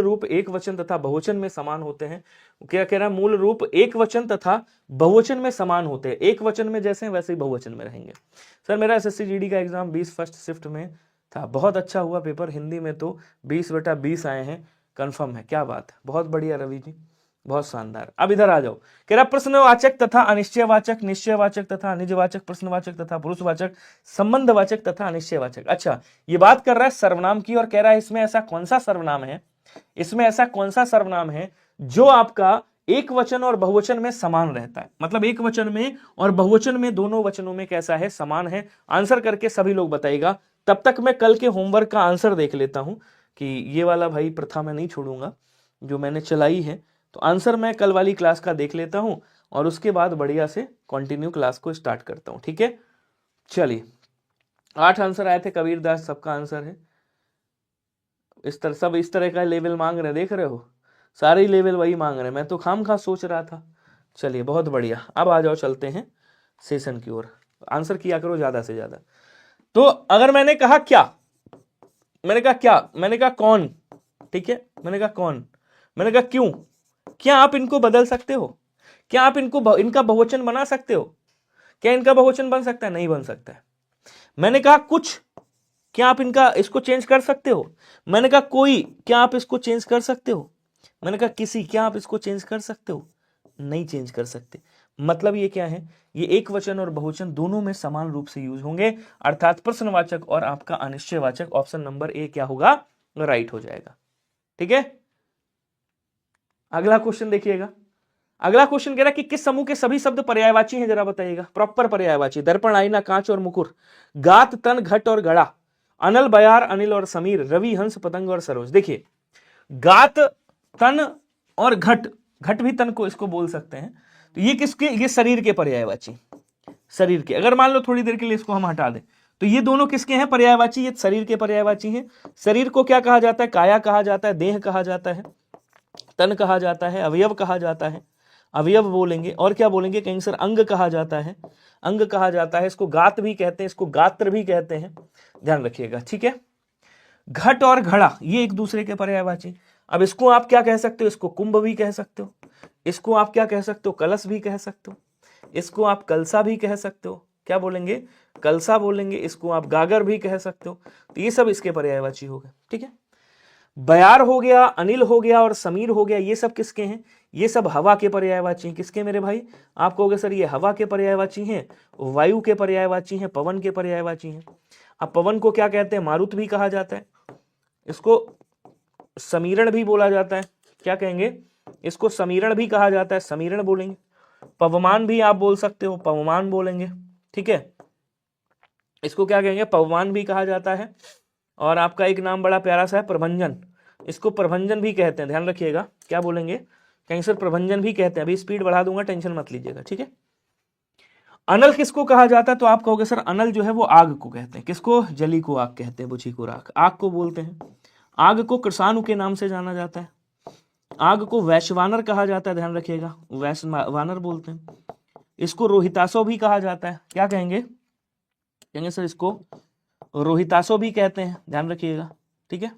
मूल रूप एक वचन तथा बहुवचन में समान होते हैं। क्या कह रहा है? मूल रूप एक वचन तथा बहुवचन में समान होते हैं, एक वचन में जैसे हैं वैसे ही बहुवचन में रहेंगे। सर मेरा एसएससी जीडी का एग्जाम 20 फर्स्ट शिफ्ट में था, बहुत अच्छा हुआ पेपर, हिंदी में तो 20/20 आए हैं, कंफर्म है। क्या बात है, बहुत बढ़िया रवि जी, बहुत शानदार। अब इधर आ जाओ, कह रहा प्रश्नवाचक तथा अनिश्चयवाचक, निश्चयवाचक तथा निजवाचक, प्रश्नवाचक तथा पुरुषवाचक, संबंधवाचक तथा अनिश्चयवाचक। अच्छा, ये बात कर रहा है सर्वनाम की और कह रहा है इसमें ऐसा कौन सा सर्वनाम है, इसमें ऐसा कौन सा सर्वनाम है जो आपका एक वचन और बहुवचन में समान रहता है। मतलब एक वचन में और बहुवचन में, दोनों वचनों में कैसा है? समान है। आंसर करके सभी लोग बताइएगा। तब तक मैं कल के होमवर्क का आंसर देख लेता हूं कि ये वाला भाई प्रथा मैं नहीं छोड़ूंगा जो मैंने चलाई है, तो आंसर मैं कल वाली क्लास का देख लेता हूं और उसके बाद बढ़िया से कंटिन्यू क्लास को स्टार्ट करता हूं। ठीक है, चलिए 8 आंसर आए थे, कबीर दास सबका आंसर है। इस तरह सब इस तरह का लेवल मांग रहे हैं, देख रहे हो, सारे ही लेवल वही मांग रहे हैं, मैं तो खामखा सोच रहा था। चलिए बहुत बढ़िया, अब आ जाओ चलते हैं सेशन की ओर। आंसर किया करो ज्यादा से ज्यादा। तो अगर मैंने कहा क्या, मैंने कहा क्या, मैंने कहा कौन, ठीक है, मैंने कहा कौन, मैंने कहा क्यों, क्या आप इनको बदल सकते हो? क्या आप इनका बहुवचन बना सकते हो? क्या इनका बहुवचन बन सकता है? नहीं बन सकता है। मैंने कहा कुछ, क्या आप इसको चेंज कर सकते हो? मैंने कहा कोई, क्या आप इसको चेंज कर सकते हो? मैंने कहा किसी, क्या आप इसको चेंज कर सकते हो? नहीं चेंज कर सकते। मतलब ये क्या है? ये एक वचन और बहुवचन दोनों में समान रूप से यूज होंगे, अर्थात प्रश्नवाचक और आपका अनिश्चयवाचक। ऑप्शन नंबर ए क्या होगा? राइट हो जाएगा। ठीक है, अगला क्वेश्चन देखिएगा। अगला क्वेश्चन कह रहा है कि किस समूह के सभी शब्द पर्यायवाची हैं, जरा बताइएगा। प्रॉपर पर्यायवाची, दर्पण, आईना, कांच और मुकुर, गात, तन, घट और गड़ा, अनल, बयार, अनिल और समीर, रवि, हंस, पतंग और सरोज। देखिए गात, तन और घट, घट भी तन को इसको बोल सकते हैं, तो ये किसके? ये शरीर के पर्यायवाची, शरीर के। अगर मान लो थोड़ी देर के लिए इसको हम हटा दें तो ये दोनों किसके हैं? पर्यायवाची, ये शरीर के पर्यायवाची हैं। शरीर को क्या कहा जाता है? काया कहा जाता है, देह कहा जाता है, तन कहा जाता है, अवयव कहा जाता है, अवयव बोलेंगे। और क्या बोलेंगे? कहीं सर अंग कहा जाता है, अंग कहा जाता है। इसको गात भी कहते हैं, इसको गात्र भी कहते हैं, ध्यान रखिएगा। ठीक है, घट और घड़ा ये एक दूसरे के पर्यायवाची। अब इसको आप क्या कह सकते हो? इसको कुंभ भी कह सकते हो, इसको आप क्या कह सकते हो? कलश भी कह सकते हो, इसको आप कलसा भी कह सकते हो। क्या बोलेंगे? कलसा बोलेंगे। इसको आप गागर भी कह सकते हो। तो ये सब इसके पर्यायवाची हो गए। ठीक है, बयार हो गया, अनिल हो गया और समीर हो गया, ये सब किसके हैं? ये सब हवा के पर्यायवाची हैं। किसके मेरे भाई? आप कहोगे सर ये हवा के पर्यायवाची हैं, वायु के पर्यायवाची हैं, पवन के पर्यायवाची हैं। अब पवन को क्या कहते हैं? मारुत भी कहा जाता है, इसको समीरण भी बोला जाता है। क्या कहेंगे? इसको समीरण भी कहा जाता है, समीरण बोलेंगे। पवमान भी आप बोल सकते हो, पवमान बोलेंगे। ठीक है, इसको क्या कहेंगे? पवमान भी कहा जाता है। और आपका एक नाम बड़ा प्यारा सा है प्रभंजन, इसको प्रभंजन भी कहते हैं, ध्यान रखिएगा। क्या बोलेंगे? कहीं सर प्रभंजन भी कहते हैं। अभी स्पीड बढ़ा दूंगा, टेंशन मत लीजिएगा। ठीक है, अनल किसको कहा जाता है? तो आप कहोगे सर अनल जो है वो आग को कहते हैं। किसको? जली को आग कहते हैं, बुझी को राख, आग को बोलते हैं। आग को कृषाणु के नाम से जाना जाता है। आग को वैश्वानर कहा जाता है, ध्यान रखिएगा, वैश्वानर बोलते हैं। इसको रोहितासो भी कहा जाता है। क्या कहेंगे? कहेंगे सर इसको रोहितासो भी कहते हैं, ध्यान रखिएगा। ठीक है,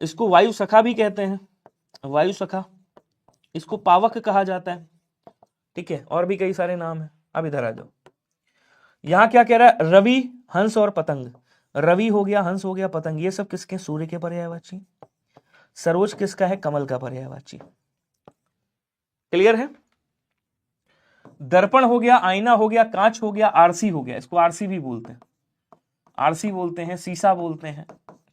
इसको वायु सखा भी कहते हैं, वायु सखा। इसको पावक कहा जाता है। ठीक है, और भी कई सारे नाम हैं। अब इधर आ जाओ, यहां क्या कह रहा है? रवि, हंस और पतंग। रवि हो गया, हंस हो गया, पतंग, ये सब किसके? सूर्य के पर्यायवाची। सरोज किसका है? कमल का पर्यायवाची। क्लियर है? दर्पण हो गया, आईना हो गया, कांच हो गया, आरसी हो गया, इसको आरसी भी बोलते हैं, आरसी बोलते हैं, शीशा बोलते हैं।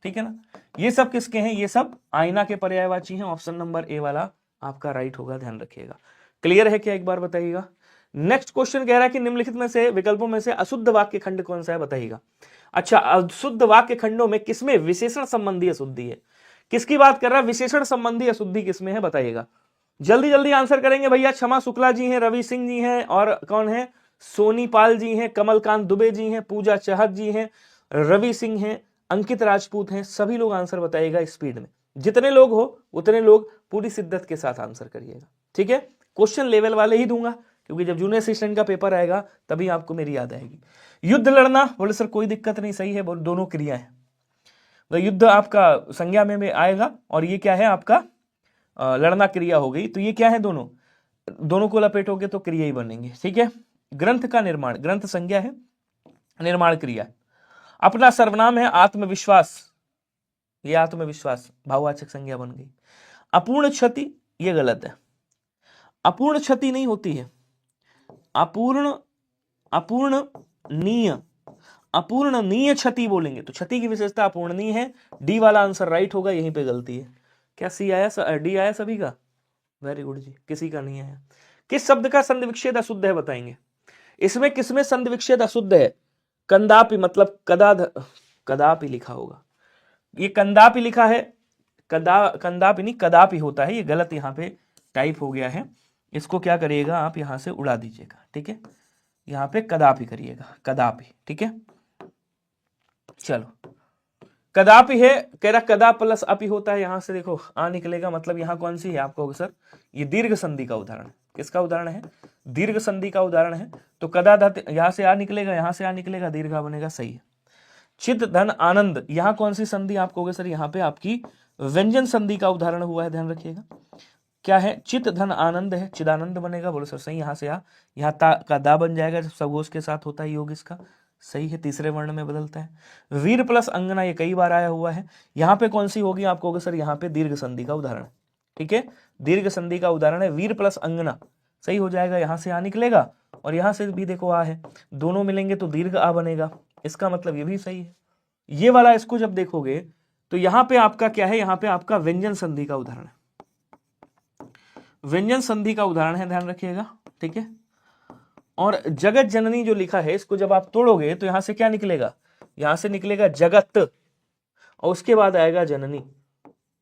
ठीक है ना, ये सब किसके हैं? ये सब आईना के पर्यायवाची हैं। ऑप्शन नंबर ए वाला आपका राइट होगा, ध्यान रखिएगा। क्लियर है क्या? एक बार बताइएगा। नेक्स्ट क्वेश्चन कह रहा है कि निम्नलिखित में से विकल्पों में से अशुद्ध वाक्य खंड कौन सा है, बताइएगा। अच्छा, अशुद्ध वाक्य खंडों में किसमें विशेषण संबंधी अशुद्धि है? किसकी बात कर रहा है? विशेषण संबंधी अशुद्धि किसमें है, बताइएगा। जल्दी जल्दी आंसर करेंगे भैया। क्षमा शुक्ला जी हैं, रवि सिंह जी हैं, और कौन है? सोनी पाल जी हैं, कमलकांत दुबे जी हैं, पूजा चाहत जी हैं, रवि सिंह हैं, अंकित राजपूत हैं। सभी लोग आंसर बताइएगा स्पीड में, जितने लोग हो उतने लोग पूरी शिद्दत के साथ आंसर करिएगा। ठीक है, क्वेश्चन लेवल वाले ही दूंगा, क्योंकि जब जूनियर असिस्टेंट का पेपर आएगा तभी आपको मेरी याद आएगी। युद्ध लड़ना, बोले सर कोई दिक्कत नहीं, सही है, दोनों क्रिया है। तो युद्ध आपका संज्ञा में आएगा, और ये क्या है आपका लड़ना क्रिया हो गई। तो ये क्या है, दोनों को लपेटोगे तो क्रिया ही बनेंगे, ठीक है। ग्रंथ का निर्माण, ग्रंथ संज्ञा है, निर्माण क्रिया। अपना सर्वनाम है आत्मविश्वास, ये आत्मविश्वास भाववाचक संज्ञा बन गई। अपूर्ण क्षति, ये गलत है, अपूर्ण क्षति नहीं होती है, अपूर्णनीय क्षति बोलेंगे तो क्षति की विशेषता अपूर्णनीय है। डी वाला आंसर राइट होगा, यहीं पे गलती है। क्या सी आया, डी आया सभी का? वेरी गुड जी, किसी का नहीं आया। किस शब्द का संधि विच्छेद अशुद्ध है बताएंगे। इसमें किसमें संधि विच्छेद अशुद्ध है? कंदापि, मतलब कदापि लिखा होगा, ये कंदापि लिखा है, कंदापि नहीं कदापि होता है, ये गलत यहाँ पे टाइप हो गया है। इसको क्या करिएगा आप यहां से उड़ा दीजिएगा, ठीक है, यहां पे कदापि करिएगा, कदापि, ठीक है। चलो, कदापि है, कह रहा कदा प्लस अपि होता है, यहां से देखो आ निकलेगा, मतलब यहां कौन सी है आपको सर, ये दीर्घ संधि का उदाहरण। किसका उदाहरण है? दीर्घ संधि का उदाहरण है। तो कदा धातु यहां से आ निकलेगा, यहां से आ निकलेगा, दीर्घा बनेगा, सही है। चित धन आनंद, यहां कौन सी संधि आपको होगी सर? यहाँ पे आपकी व्यंजन संधि का उदाहरण हुआ है, ध्यान रखिएगा। क्या है? चित धन आनंद है, चिदानंद बनेगा, बोलो सर सही। यहां से आ, यहाँ ता का दा बन जाएगा, जब सगोश के साथ होता है योग इसका, सही है, तीसरे वर्ण में बदलता है। वीर प्लस अंगना, ये कई बार आया हुआ है। यहाँ पे कौन सी होगी आपको होगा सर? यहाँ पे दीर्घ संधि का उदाहरण, ठीक है, दीर्घ संधि का उदाहरण है, वीर प्लस अंगना, सही हो जाएगा। यहां से आ निकलेगा और यहां से भी देखो आ है, दोनों मिलेंगे तो दीर्घ आ बनेगा, इसका मतलब ये भी सही है। ये वाला इसको जब देखोगे तो यहां पे आपका क्या है? यहां पे आपका व्यंजन संधि का उदाहरण है, व्यंजन संधि का उदाहरण है, ध्यान रखिएगा, ठीक है। और जगत जननी जो लिखा है, इसको जब आप तोड़ोगे तो यहां से क्या निकलेगा? यहां से निकलेगा जगत, और उसके बाद आएगा जननी,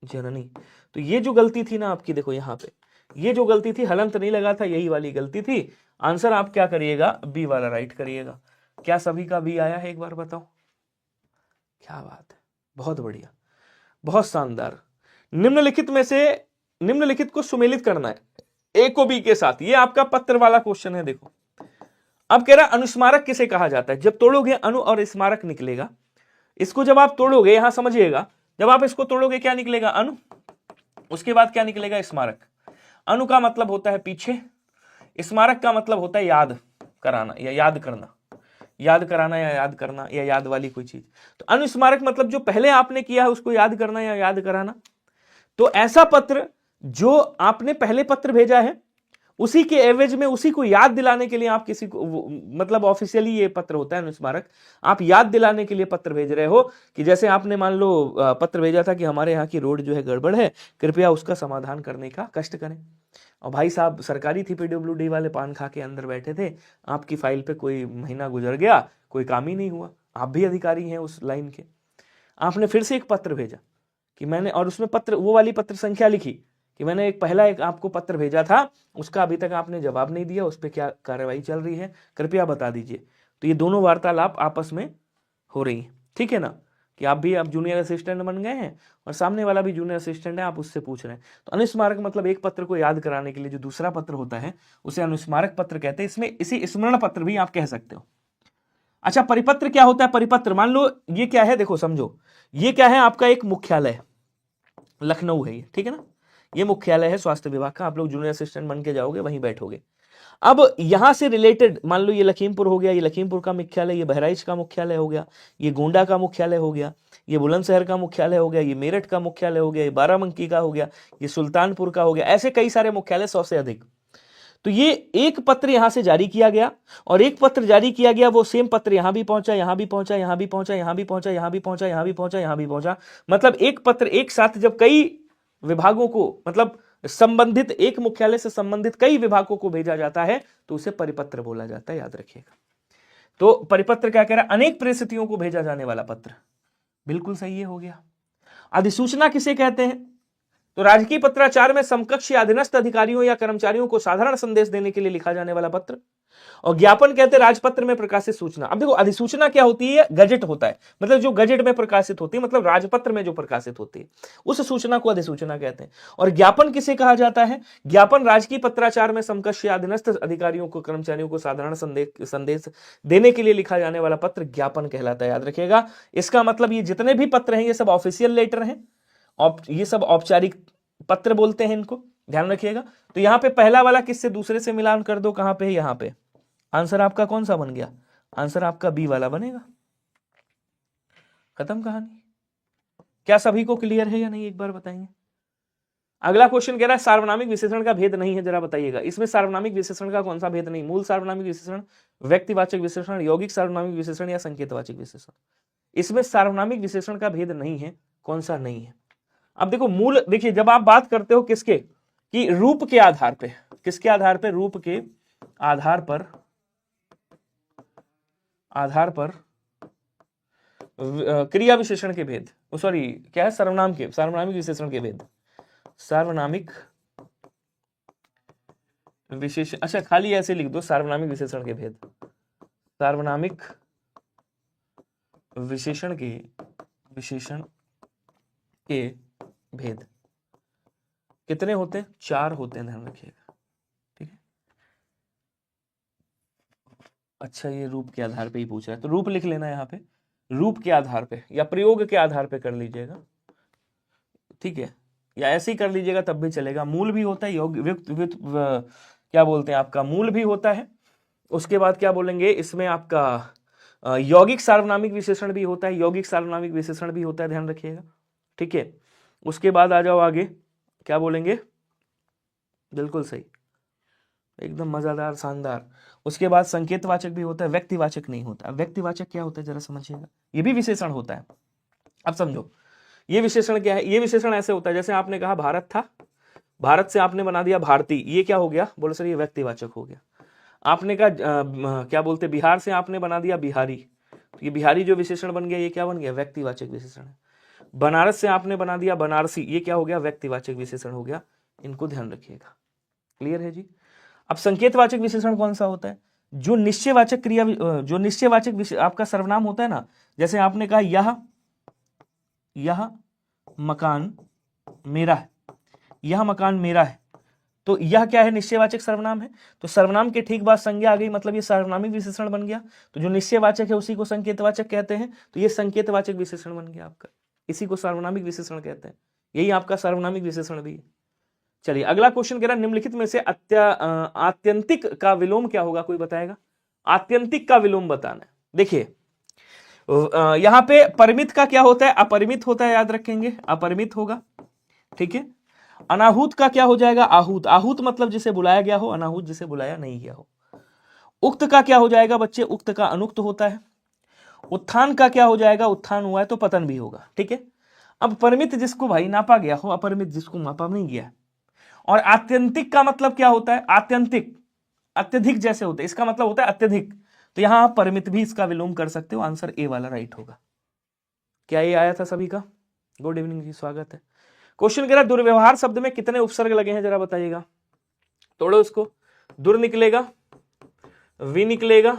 जननी। तो ये जो गलती थी ना आपकी, देखो यहाँ पे ये जो गलती थी, हलंत नहीं लगा था, यही वाली गलती थी। आंसर आप क्या करिएगा? बी वाला राइट करिएगा। क्या सभी का बी आया है? एक बार बताओ। क्या बात है, बहुत बढ़िया, बहुत शानदार। निम्नलिखित में से निम्नलिखित को सुमेलित करना है ए को बी के साथ, ये आपका पत्र वाला क्वेश्चन है। देखो अब कह रहा अनुस्मारक किसे कहा जाता है? जब तोड़ोगे अनु और स्मारक निकलेगा। इसको जब आप तोड़ोगे, यहां समझिएगा, जब आप इसको तोड़ोगे क्या निकलेगा? अनु, उसके बाद क्या निकलेगा? स्मारक। अनु का मतलब होता है पीछे, स्मारक का मतलब होता है याद कराना या याद करना, याद कराना या याद करना या याद वाली कोई चीज। तो अनुस्मारक मतलब जो पहले आपने किया है उसको याद करना या याद कराना। तो ऐसा पत्र जो आपने पहले पत्र भेजा है, उसी के एवज में उसी को याद दिलाने के लिए आप किसी को, मतलब ऑफिशियली ये पत्र होता है अनुस्मारक, आप याद दिलाने के लिए पत्र भेज रहे हो। कि जैसे आपने मान लो पत्र भेजा था कि हमारे यहाँ की रोड जो है गड़बड़ है, कृपया उसका समाधान करने का कष्ट करें। और भाई साहब सरकारी थी, पीडब्ल्यूडी वाले पान खा के अंदर बैठे थे, आपकी फाइल पे कोई महीना गुजर गया, कोई काम ही नहीं हुआ, आप भी अधिकारी हैं उस लाइन के, आपने फिर से एक पत्र भेजा कि मैंने, और उसमें पत्र, वो वाली पत्र संख्या लिखी कि मैंने एक आपको पत्र भेजा था, उसका अभी तक आपने जवाब नहीं दिया, उस पर क्या कार्रवाई चल रही है, कृपया बता दीजिए। तो ये दोनों वार्तालाप आपस में हो रही है, ठीक है ना, कि आप भी अब जूनियर असिस्टेंट बन गए हैं और सामने वाला भी जूनियर असिस्टेंट है, आप उससे पूछ रहे हैं। तो अनुस्मारक मतलब एक पत्र को याद कराने के लिए जो दूसरा पत्र होता है उसे अनुस्मारक पत्र कहते हैं। इसमें इसी स्मरण पत्र भी आप कह सकते हो। अच्छा, परिपत्र क्या होता है? परिपत्र मान लो ये क्या है, देखो समझो, ये क्या है आपका? एक मुख्यालय, लखनऊ है ये, ठीक है ना, ये मुख्यालय है स्वास्थ्य विभाग का, आप लोग जूनियर असिस्टेंट बन के जाओगे, वहीं बैठोगे। अब यहां से रिलेटेड मान लो ये लखीमपुर हो गया, ये लखीमपुर का मुख्यालय, ये बहराइच का मुख्यालय हो गया, ये गोंडा का मुख्यालय हो गया, ये बुलंदशहर का मुख्यालय हो गया, ये मेरठ का मुख्यालय हो गया, ये बाराबंकी का हो गया, ये सुल्तानपुर का हो गया, ऐसे कई सारे मुख्यालय, 100 से अधिक। तो ये एक पत्र यहां से जारी किया गया और एक पत्र जारी किया गया, वो सेम पत्र यहां भी पहुंचा, यहां भी पहुंचा, यहां भी पहुंचा, यहां भी पहुंचा, यहां भी पहुंचा, यहां भी पहुंचा, यहां भी पहुंचा। मतलब एक पत्र एक साथ जब कई विभागों को, मतलब संबंधित एक मुख्यालय से संबंधित कई विभागों को भेजा जाता है तो उसे परिपत्र बोला जाता है, याद रखिएगा। तो परिपत्र क्या कह रहा है? अनेक परिस्थितियों को भेजा जाने वाला पत्र, बिल्कुल सही है, हो गया। अधिसूचना किसे कहते हैं? तो राजकीय पत्राचार में समकक्ष या अधीनस्थ अधिकारियों या कर्मचारियों को साधारण संदेश देने के लिए लिखा जाने वाला पत्र। और ज्ञापन कहते हैं राजपत्र में प्रकाशित सूचना। अब देखो अधिसूचना क्या होती है, गजेट होता है, मतलब जो गजेट में प्रकाशित होती है, मतलब राजपत्र में जो प्रकाशित होती है उस सूचना को अधिसूचना कहते हैं। और ज्ञापन किसे कहा जाता है, ज्ञापन राजकीय पत्राचार में समकक्ष या अधीनस्थ अधिकारियों को कर्मचारियों को साधारण संदेश देने के लिए लिखा जाने वाला पत्र ज्ञापन कहलाता है। याद रखिएगा, इसका मतलब ये जितने भी पत्र हैं ये सब ऑफिशियल लेटर हैं, ये सब औपचारिक पत्र बोलते हैं इनको, ध्यान रखिएगा। तो यहां पे पहला वाला किससे दूसरे से मिलान कर दो, कहां पे है, यहां पे। आंसर आपका कौन सा बन गया, आंसर आपका बी वाला बनेगा। खत्म कहानी। क्या सभी को क्लियर है या नहीं, एक बार बताएंगे। अगला क्वेश्चन कह रहा है सार्वनामिक विशेषण का भेद नहीं है, जरा बताइएगा। इसमें सार्वनामिक विशेषण का कौन सा भेद नहीं, मूल सार्वनामिक विशेषण, व्यक्तिवाचक विशेषण, यौगिक सार्वनामिक विशेषण या संकेतवाचक विशेषण। इसमें सार्वनामिक विशेषण का भेद नहीं है, कौन सा नहीं है। अब देखो मूल, देखिए जब आप बात करते हो किसके, कि रूप के आधार पे, किसके आधार पे, रूप के आधार पर क्रिया विशेषण के भेद, सॉरी क्या है, सार्वनामिक विशेषण के भेद, सार्वनामिक विशेषण, अच्छा खाली ऐसे लिख दो, सार्वनामिक विशेषण के भेद, सार्वनामिक विशेषण के भेद कितने होते हैं, 4 होते हैं, ध्यान रखिएगा, ठीक है। अच्छा ये रूप के आधार पे ही पूछ रहा है, तो रूप लिख लेना यहाँ पे, रूप के आधार पे या प्रयोग के आधार पे कर लीजिएगा, ठीक है, या ऐसे ही कर लीजिएगा तब भी चलेगा। मूल भी होता है, क्या बोलते हैं आपका, मूल भी होता है। उसके बाद क्या बोलेंगे, इसमें आपका यौगिक सार्वनामिक विशेषण भी होता है, यौगिक सार्वनामिक विशेषण भी होता है, ध्यान रखिएगा, ठीक है। उसके बाद आ जाओ आगे, क्या बोलेंगे, बिल्कुल सही, एकदम मजेदार, शानदार। उसके बाद संकेतवाचक भी होता है, व्यक्तिवाचक नहीं होता। व्यक्तिवाचक क्या होता है जरा समझिएगा, ये भी विशेषण होता है। अब समझो ये विशेषण क्या है, ये विशेषण ऐसे होता है, जैसे आपने कहा भारत था, भारत से आपने बना दिया भारती, ये क्या हो गया, बोलो सर ये व्यक्तिवाचक हो गया। आपने कहा क्या बोलते, बिहार से आपने बना दिया बिहारी, तो ये बिहारी जो विशेषण बन गया ये क्या बन गया, व्यक्तिवाचक विशेषण है। बनारस से आपने बना दिया बनारसी, ये क्या हो गया, व्यक्तिवाचक विशेषण हो गया। इनको ध्यान रखिएगा, क्लियर है जी। अब संकेतवाचक विशेषण कौन सा होता है, जो निश्चयवाचक क्रिया, जो निश्चयवाचक आपका सर्वनाम होता है ना, जैसे आपने कहा यह मकान मेरा है, यह मकान मेरा है, तो यह क्या है, निश्चयवाचक सर्वनाम है। तो सर्वनाम के ठीक बाद संज्ञा आ गई, मतलब ये सार्वनामिक विशेषण बन गया। तो जो निश्चयवाचक है उसी को संकेतवाचक कहते हैं, तो ये संकेतवाचक विशेषण बन गया आपका, इसी को सार्वनामिक विशेषण कहते हैं, यही आपका सार्वनामिक विशेषण भी है। चलिए अगला क्वेश्चन कह रहा है निम्नलिखित में से आत्यंतिक का विलोम क्या होगा, कोई बताएगा। आत्यंतिक का विलोम बताना है। देखिए यहां पे परिमित का क्या होता है, अपरिमित होता है, याद रखेंगे, अपरिमित होगा, ठीक है। अनाहूत का क्या हो जाएगा, आहूत। आहूत मतलब जिसे बुलाया गया हो, अनाहूत जिसे बुलाया नहीं गया हो। उक्त का क्या हो जाएगा बच्चे, उक्त का अनुक्त होता है। उत्थान का क्या हो जाएगा, उत्थान हुआ है तो पतन भी होगा, ठीक है। अब परिमित जिसको भाई नापा गया हो, अपरिमित जिसको मापा नहीं गया। और आत्यंतिक का मतलब क्या होता है, आत्यंतिक अत्यधिक जैसे होते हैं, इसका मतलब होता है अत्यधिक, तो यहां आप परिमित भी इसका विलोम कर सकते हो। आंसर ए वाला राइट होगा। क्या ये आया था सभी का, गुड इवनिंग जी, स्वागत है। क्वेश्चन कह रहा है दुर्व्यवहार शब्द में कितने उपसर्ग लगे हैं, जरा बताइएगा। तोड़ो इसको, दुर निकलेगा, वी निकलेगा,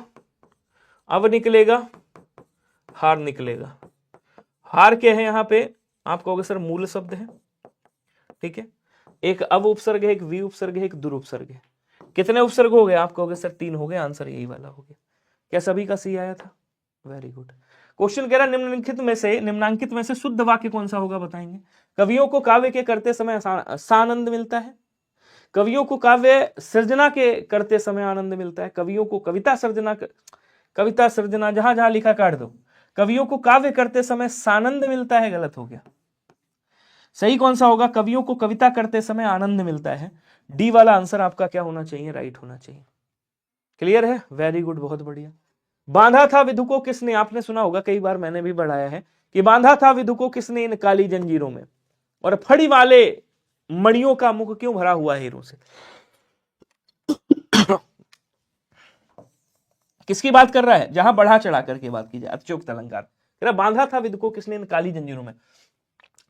अब निकलेगा, हार निकलेगा। हार क्या है यहाँ पे, आप कहोगे सर मूल शब्द है, ठीक है। एक अब उपसर्ग है, एक वी उपसर्ग है, एक दुर उपसर्ग है। कितने उपसर्ग हो गए, आप कहोगे सर 3 हो गए। आंसर यही वाला हो गया। क्या सभी का सी आया था, वेरी गुड। क्वेश्चन कह रहा है निम्नांकित में से शुद्ध वाक्य कौन सा होगा, बताएंगे। कवियों को काव्य के करते समय सानंद मिलता है, कवियों को काव्य सृजना के करते समय आनंद मिलता है, कवियों को कविता सृजना जहां जहां लिखा काट दो। कवियों को काव्य करते समय सानंद मिलता है, गलत हो गया। सही कौन सा होगा, कवियों को कविता करते समय आनंद मिलता है। डी वाला आंसर आपका क्या होना चाहिए, राइट होना चाहिए। क्लियर है, वेरी गुड, बहुत बढ़िया। बांधा था विधु को किसने, आपने सुना होगा, कई बार मैंने भी बढ़ाया है कि बांधा था विधु को किसने इन काली जंजीरों में, और फड़ी वाले मणियों का मुख क्यों भरा हुआ हीरों से। किसकी बात कर रहा है, जहां बढ़ा चढ़ा करके बात की जाए, अत्योक्त अलंकार। बांधा था विधु को किसने इन काली जंजीरों में,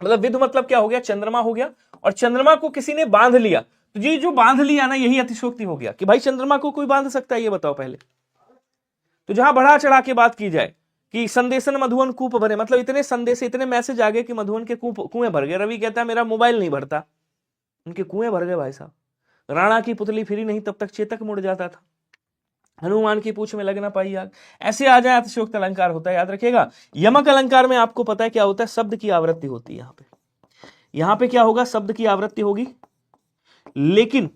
मतलब विधु मतलब क्या हो गया, चंद्रमा हो गया, और चंद्रमा को किसी ने बांध लिया, तो ये जो बांध लिया ना, यही अतिशयोक्ति हो गया कि भाई चंद्रमा को कोई बांध सकता है, ये बताओ पहले। तो जहां बढ़ा चढ़ा के बात की जाए कि संदेशन मधुवन कूप भरे, मतलब इतने संदेश, इतने मैसेज आ गए कि मधुवन के कुएं भर गए। रवि कहता है मेरा मोबाइल नहीं भरता, उनके कुएं भर गए भाई साहब। राणा की पुतली फिरी नहीं तब तक चेतक मुड़ जाता था, हनुमान की पूंछ में लग ना पाई आग। ऐसे आ जाए अतिशयोक्त अलंकार होता है, याद रखिएगा। यमक अलंकार में आपको पता है क्या होता है, शब्द की आवृत्ति होती है। यहां पे क्या होगा, शब्द की आवृत्ति होगी, लेकिन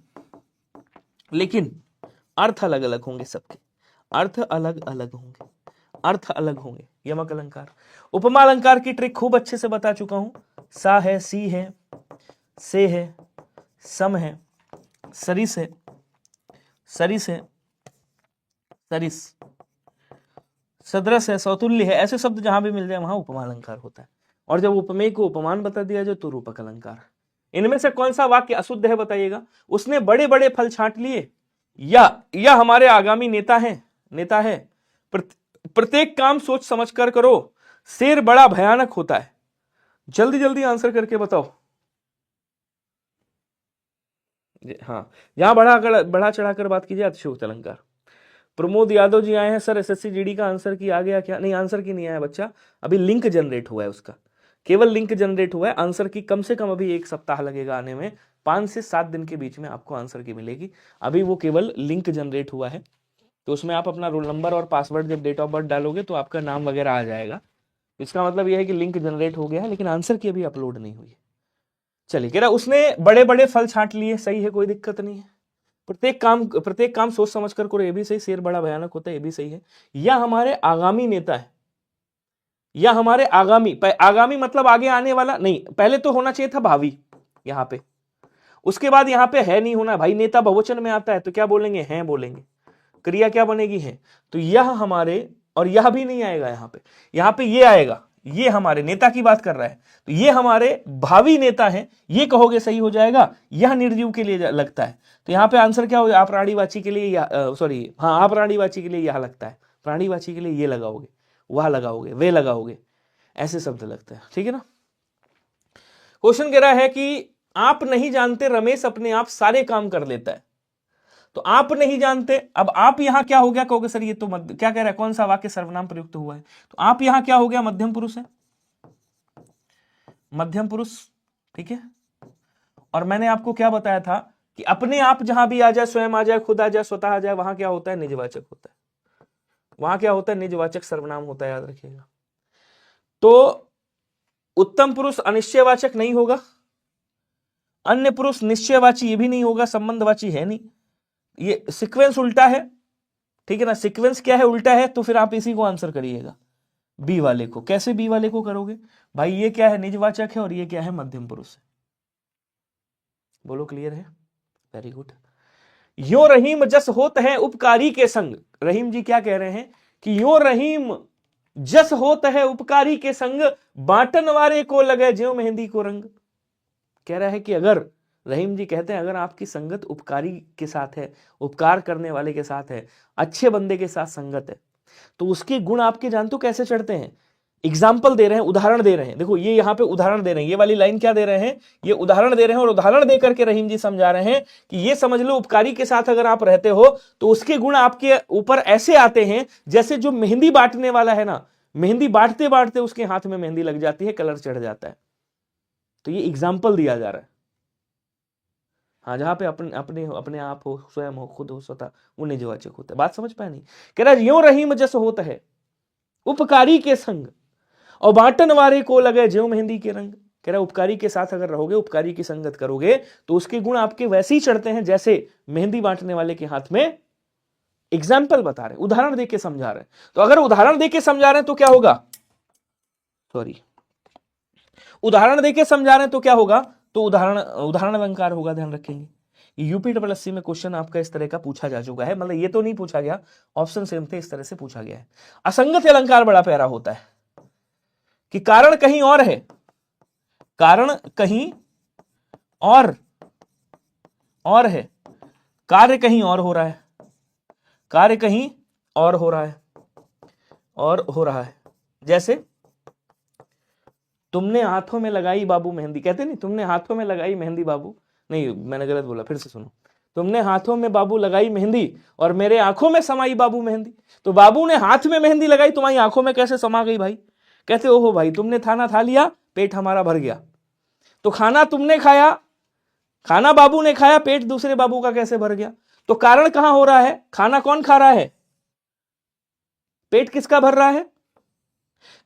अर्थ अलग अलग होंगे, सबके अर्थ अलग अलग होंगे, अर्थ अलग होंगे। यमक अलंकार। उपमा अलंकार की ट्रिक खूब अच्छे से बता चुका हूं। सा है, सी है, से है, सम है, सरिस है, सरिस है, सरिस, सदृश है, सौतुल्य है, ऐसे शब्द जहां भी मिल जाए वहां उपमा अलंकार होता है। और जब उपमेय को उपमान बता दिया जाए तो रूपक अलंकार। इनमें से कौन सा वाक्य अशुद्ध है बताइएगा। उसने बड़े बड़े फल छांट लिए, या हमारे आगामी नेता है। प्रत्येक काम सोच समझ कर करो, शेर बड़ा भयानक होता है। जल्दी जल्दी आंसर करके बताओ। हाँ, यहां बढ़ा चढ़ाकर बात कीजिए अतिशयोक्त अलंकार। प्रमोद यादव जी आए हैं, सर एसएससी जीडी का आंसर की आ गया क्या? नहीं, आंसर की नहीं आया बच्चा, अभी लिंक जनरेट हुआ है उसका, केवल लिंक जनरेट हुआ है। आंसर की कम से कम अभी 1 सप्ताह लगेगा आने में, 5 से 7 दिन के बीच में आपको आंसर की मिलेगी। अभी वो केवल लिंक जनरेट हुआ है, तो उसमें आप अपना रोल नंबर और पासवर्ड, जब डेट ऑफ बर्थ डालोगे तो आपका नाम वगैरह आ जाएगा। इसका मतलब यह है कि लिंक जनरेट हो गया है, लेकिन आंसर की अभी अपलोड नहीं हुई है। चलिए, कह रहा उसने बड़े बड़े फल छांट लिए, सही है, कोई दिक्कत नहीं है। प्रत्येक काम सोच समझ कर करो, ये भी सही। शेर बड़ा भयानक होता है, ये भी सही है। या हमारे आगामी नेता है, या हमारे आगामी मतलब आगे आने वाला नहीं, पहले तो होना चाहिए था भावी यहां पे, उसके बाद यहां पे है नहीं होना। भाई नेता बहुवचन में आता है तो क्या बोलेंगे, हैं बोलेंगे, क्रिया क्या बनेगी, है। तो यह हमारे, और यह भी नहीं आएगा यहां पे ये आएगा, ये हमारे नेता की बात कर रहा है, तो ये हमारे भावी नेता हैं, ये कहोगे सही हो जाएगा। यह निर्जीव के लिए लगता है, तो यहां पे आंसर क्या हो जाएगा, प्राणीवाची के लिए प्राणीवाची के लिए यह लगता है, प्राणीवाची के लिए ये लगाओगे, वह लगाओगे, वे लगाओगे, ऐसे शब्द लगता है, ठीक है ना। क्वेश्चन कह रहा है कि आप नहीं जानते रमेश अपने आप सारे काम कर लेता है। तो आप नहीं जानते, अब आप यहां क्या हो गया, कहोगे सर ये तो क्या कह रहा है, कौन सा वाक्य सर्वनाम प्रयुक्त हुआ है। तो आप यहां क्या हो गया, मध्यम पुरुष है, मध्यम पुरुष, ठीक है। और मैंने आपको क्या बताया था कि अपने आप जहां भी आ जाए, स्वयं आ जाए, खुद आ जाए, स्वतः आ जाए, वहां क्या होता है, निजवाचक होता है। वहां क्या होता है, निजवाचक सर्वनाम होता है, याद रखिएगा। तो उत्तम पुरुष अनिश्चयवाचक नहीं होगा, अन्य पुरुष निश्चयवाची ये भी नहीं होगा, संबंधवाची है नहीं, ये सीक्वेंस उल्टा है, ठीक है ना। सीक्वेंस क्या है, उल्टा है, तो फिर आप इसी को आंसर करिएगा, बी वाले को। कैसे बी वाले को करोगे भाई, ये क्या है, निजवाचक है, और ये क्या है, मध्यम पुरुष है। बोलो, क्लियर है, वेरी गुड। यो रहीम जस होत है उपकारी के संग, रहीम जी क्या कह रहे हैं कि यो रहीम जस होत है उपकारी के संग, बांटन वारे को लगे ज्यों मेहंदी को रंग। कह रहा है कि अगर, रहीम जी कहते हैं, अगर आपकी संगत उपकारी के साथ है, उपकार करने वाले के साथ है, अच्छे बंदे के साथ संगत है, तो उसके गुण आपके जानते हो कैसे चढ़ते हैं। एग्जाम्पल दे रहे हैं, उदाहरण दे रहे हैं। देखो ये यहां पे उदाहरण दे रहे हैं, ये वाली लाइन क्या दे रहे हैं, ये उदाहरण दे रहे हैं। और उदाहरण देकर के रहीम जी समझा रहे हैं कि ये समझ लो, उपकारी के साथ अगर आप रहते हो तो उसके गुण आपके ऊपर ऐसे आते हैं जैसे जो मेहंदी बांटने वाला है ना, मेहंदी बांटते बांटते उसके हाथ में मेहंदी लग जाती है, कलर चढ़ जाता है। तो ये एग्जाम्पल दिया जा रहा है। हाँ, जहां पे अपने आप हो, स्वयं हो, खुद हो, स्वतः, वो निजवाचक होता है। बात समझ पाए नहीं। कह रहा है यो रहीम जस होता है उपकारी के संग, और बांटन वारे को लगे ज्यों मेहंदी के रंग। कह रहा उपकारी के साथ अगर रहोगे, उपकारी की संगत करोगे, तो उसके गुण आपके वैसे ही चढ़ते हैं जैसे मेहंदी बांटने वाले के हाथ में। एग्जाम्पल बता रहे, उदाहरण देके समझा रहे। तो अगर उदाहरण देके समझा रहे हैं तो क्या होगा, उदाहरण देके समझा रहे हैं तो क्या होगा, तो उदाहरण अलंकार होगा, ध्यान रखेंगे। यूपीएससी में क्वेश्चन आपका इस तरह का पूछा जा चुका है, मतलब ये तो नहीं पूछा गया, ऑप्शन सेम थे, इस तरह से पूछा गया है। असंगत अलंकार बड़ा प्यारा होता है कि कारण कहीं और है, कारण कहीं और है, कार्य कहीं और हो रहा है, कार्य कहीं और हो रहा है, जैसे तुमने हाथों में लगाई बाबू मेहंदी, कहते नहीं तुमने हाथों में लगाई मेहंदी बाबू, नहीं मैंने गलत बोला, फिर से सुनो, तुमने हाथों में बाबू लगाई मेहंदी और मेरे आंखों में समाई बाबू मेहंदी। तो बाबू ने हाथ में मेहंदी लगाई, तुम्हारी आंखों में कैसे समा गई भाई? कहते ओहो भाई, तुमने खाना खा लिया, पेट हमारा भर गया। तो खाना तुमने खाया, खाना बाबू ने खाया, पेट दूसरे बाबू का कैसे भर गया? तो कारण कहां हो रहा है? खाना कौन खा रहा है, पेट किसका भर रहा है?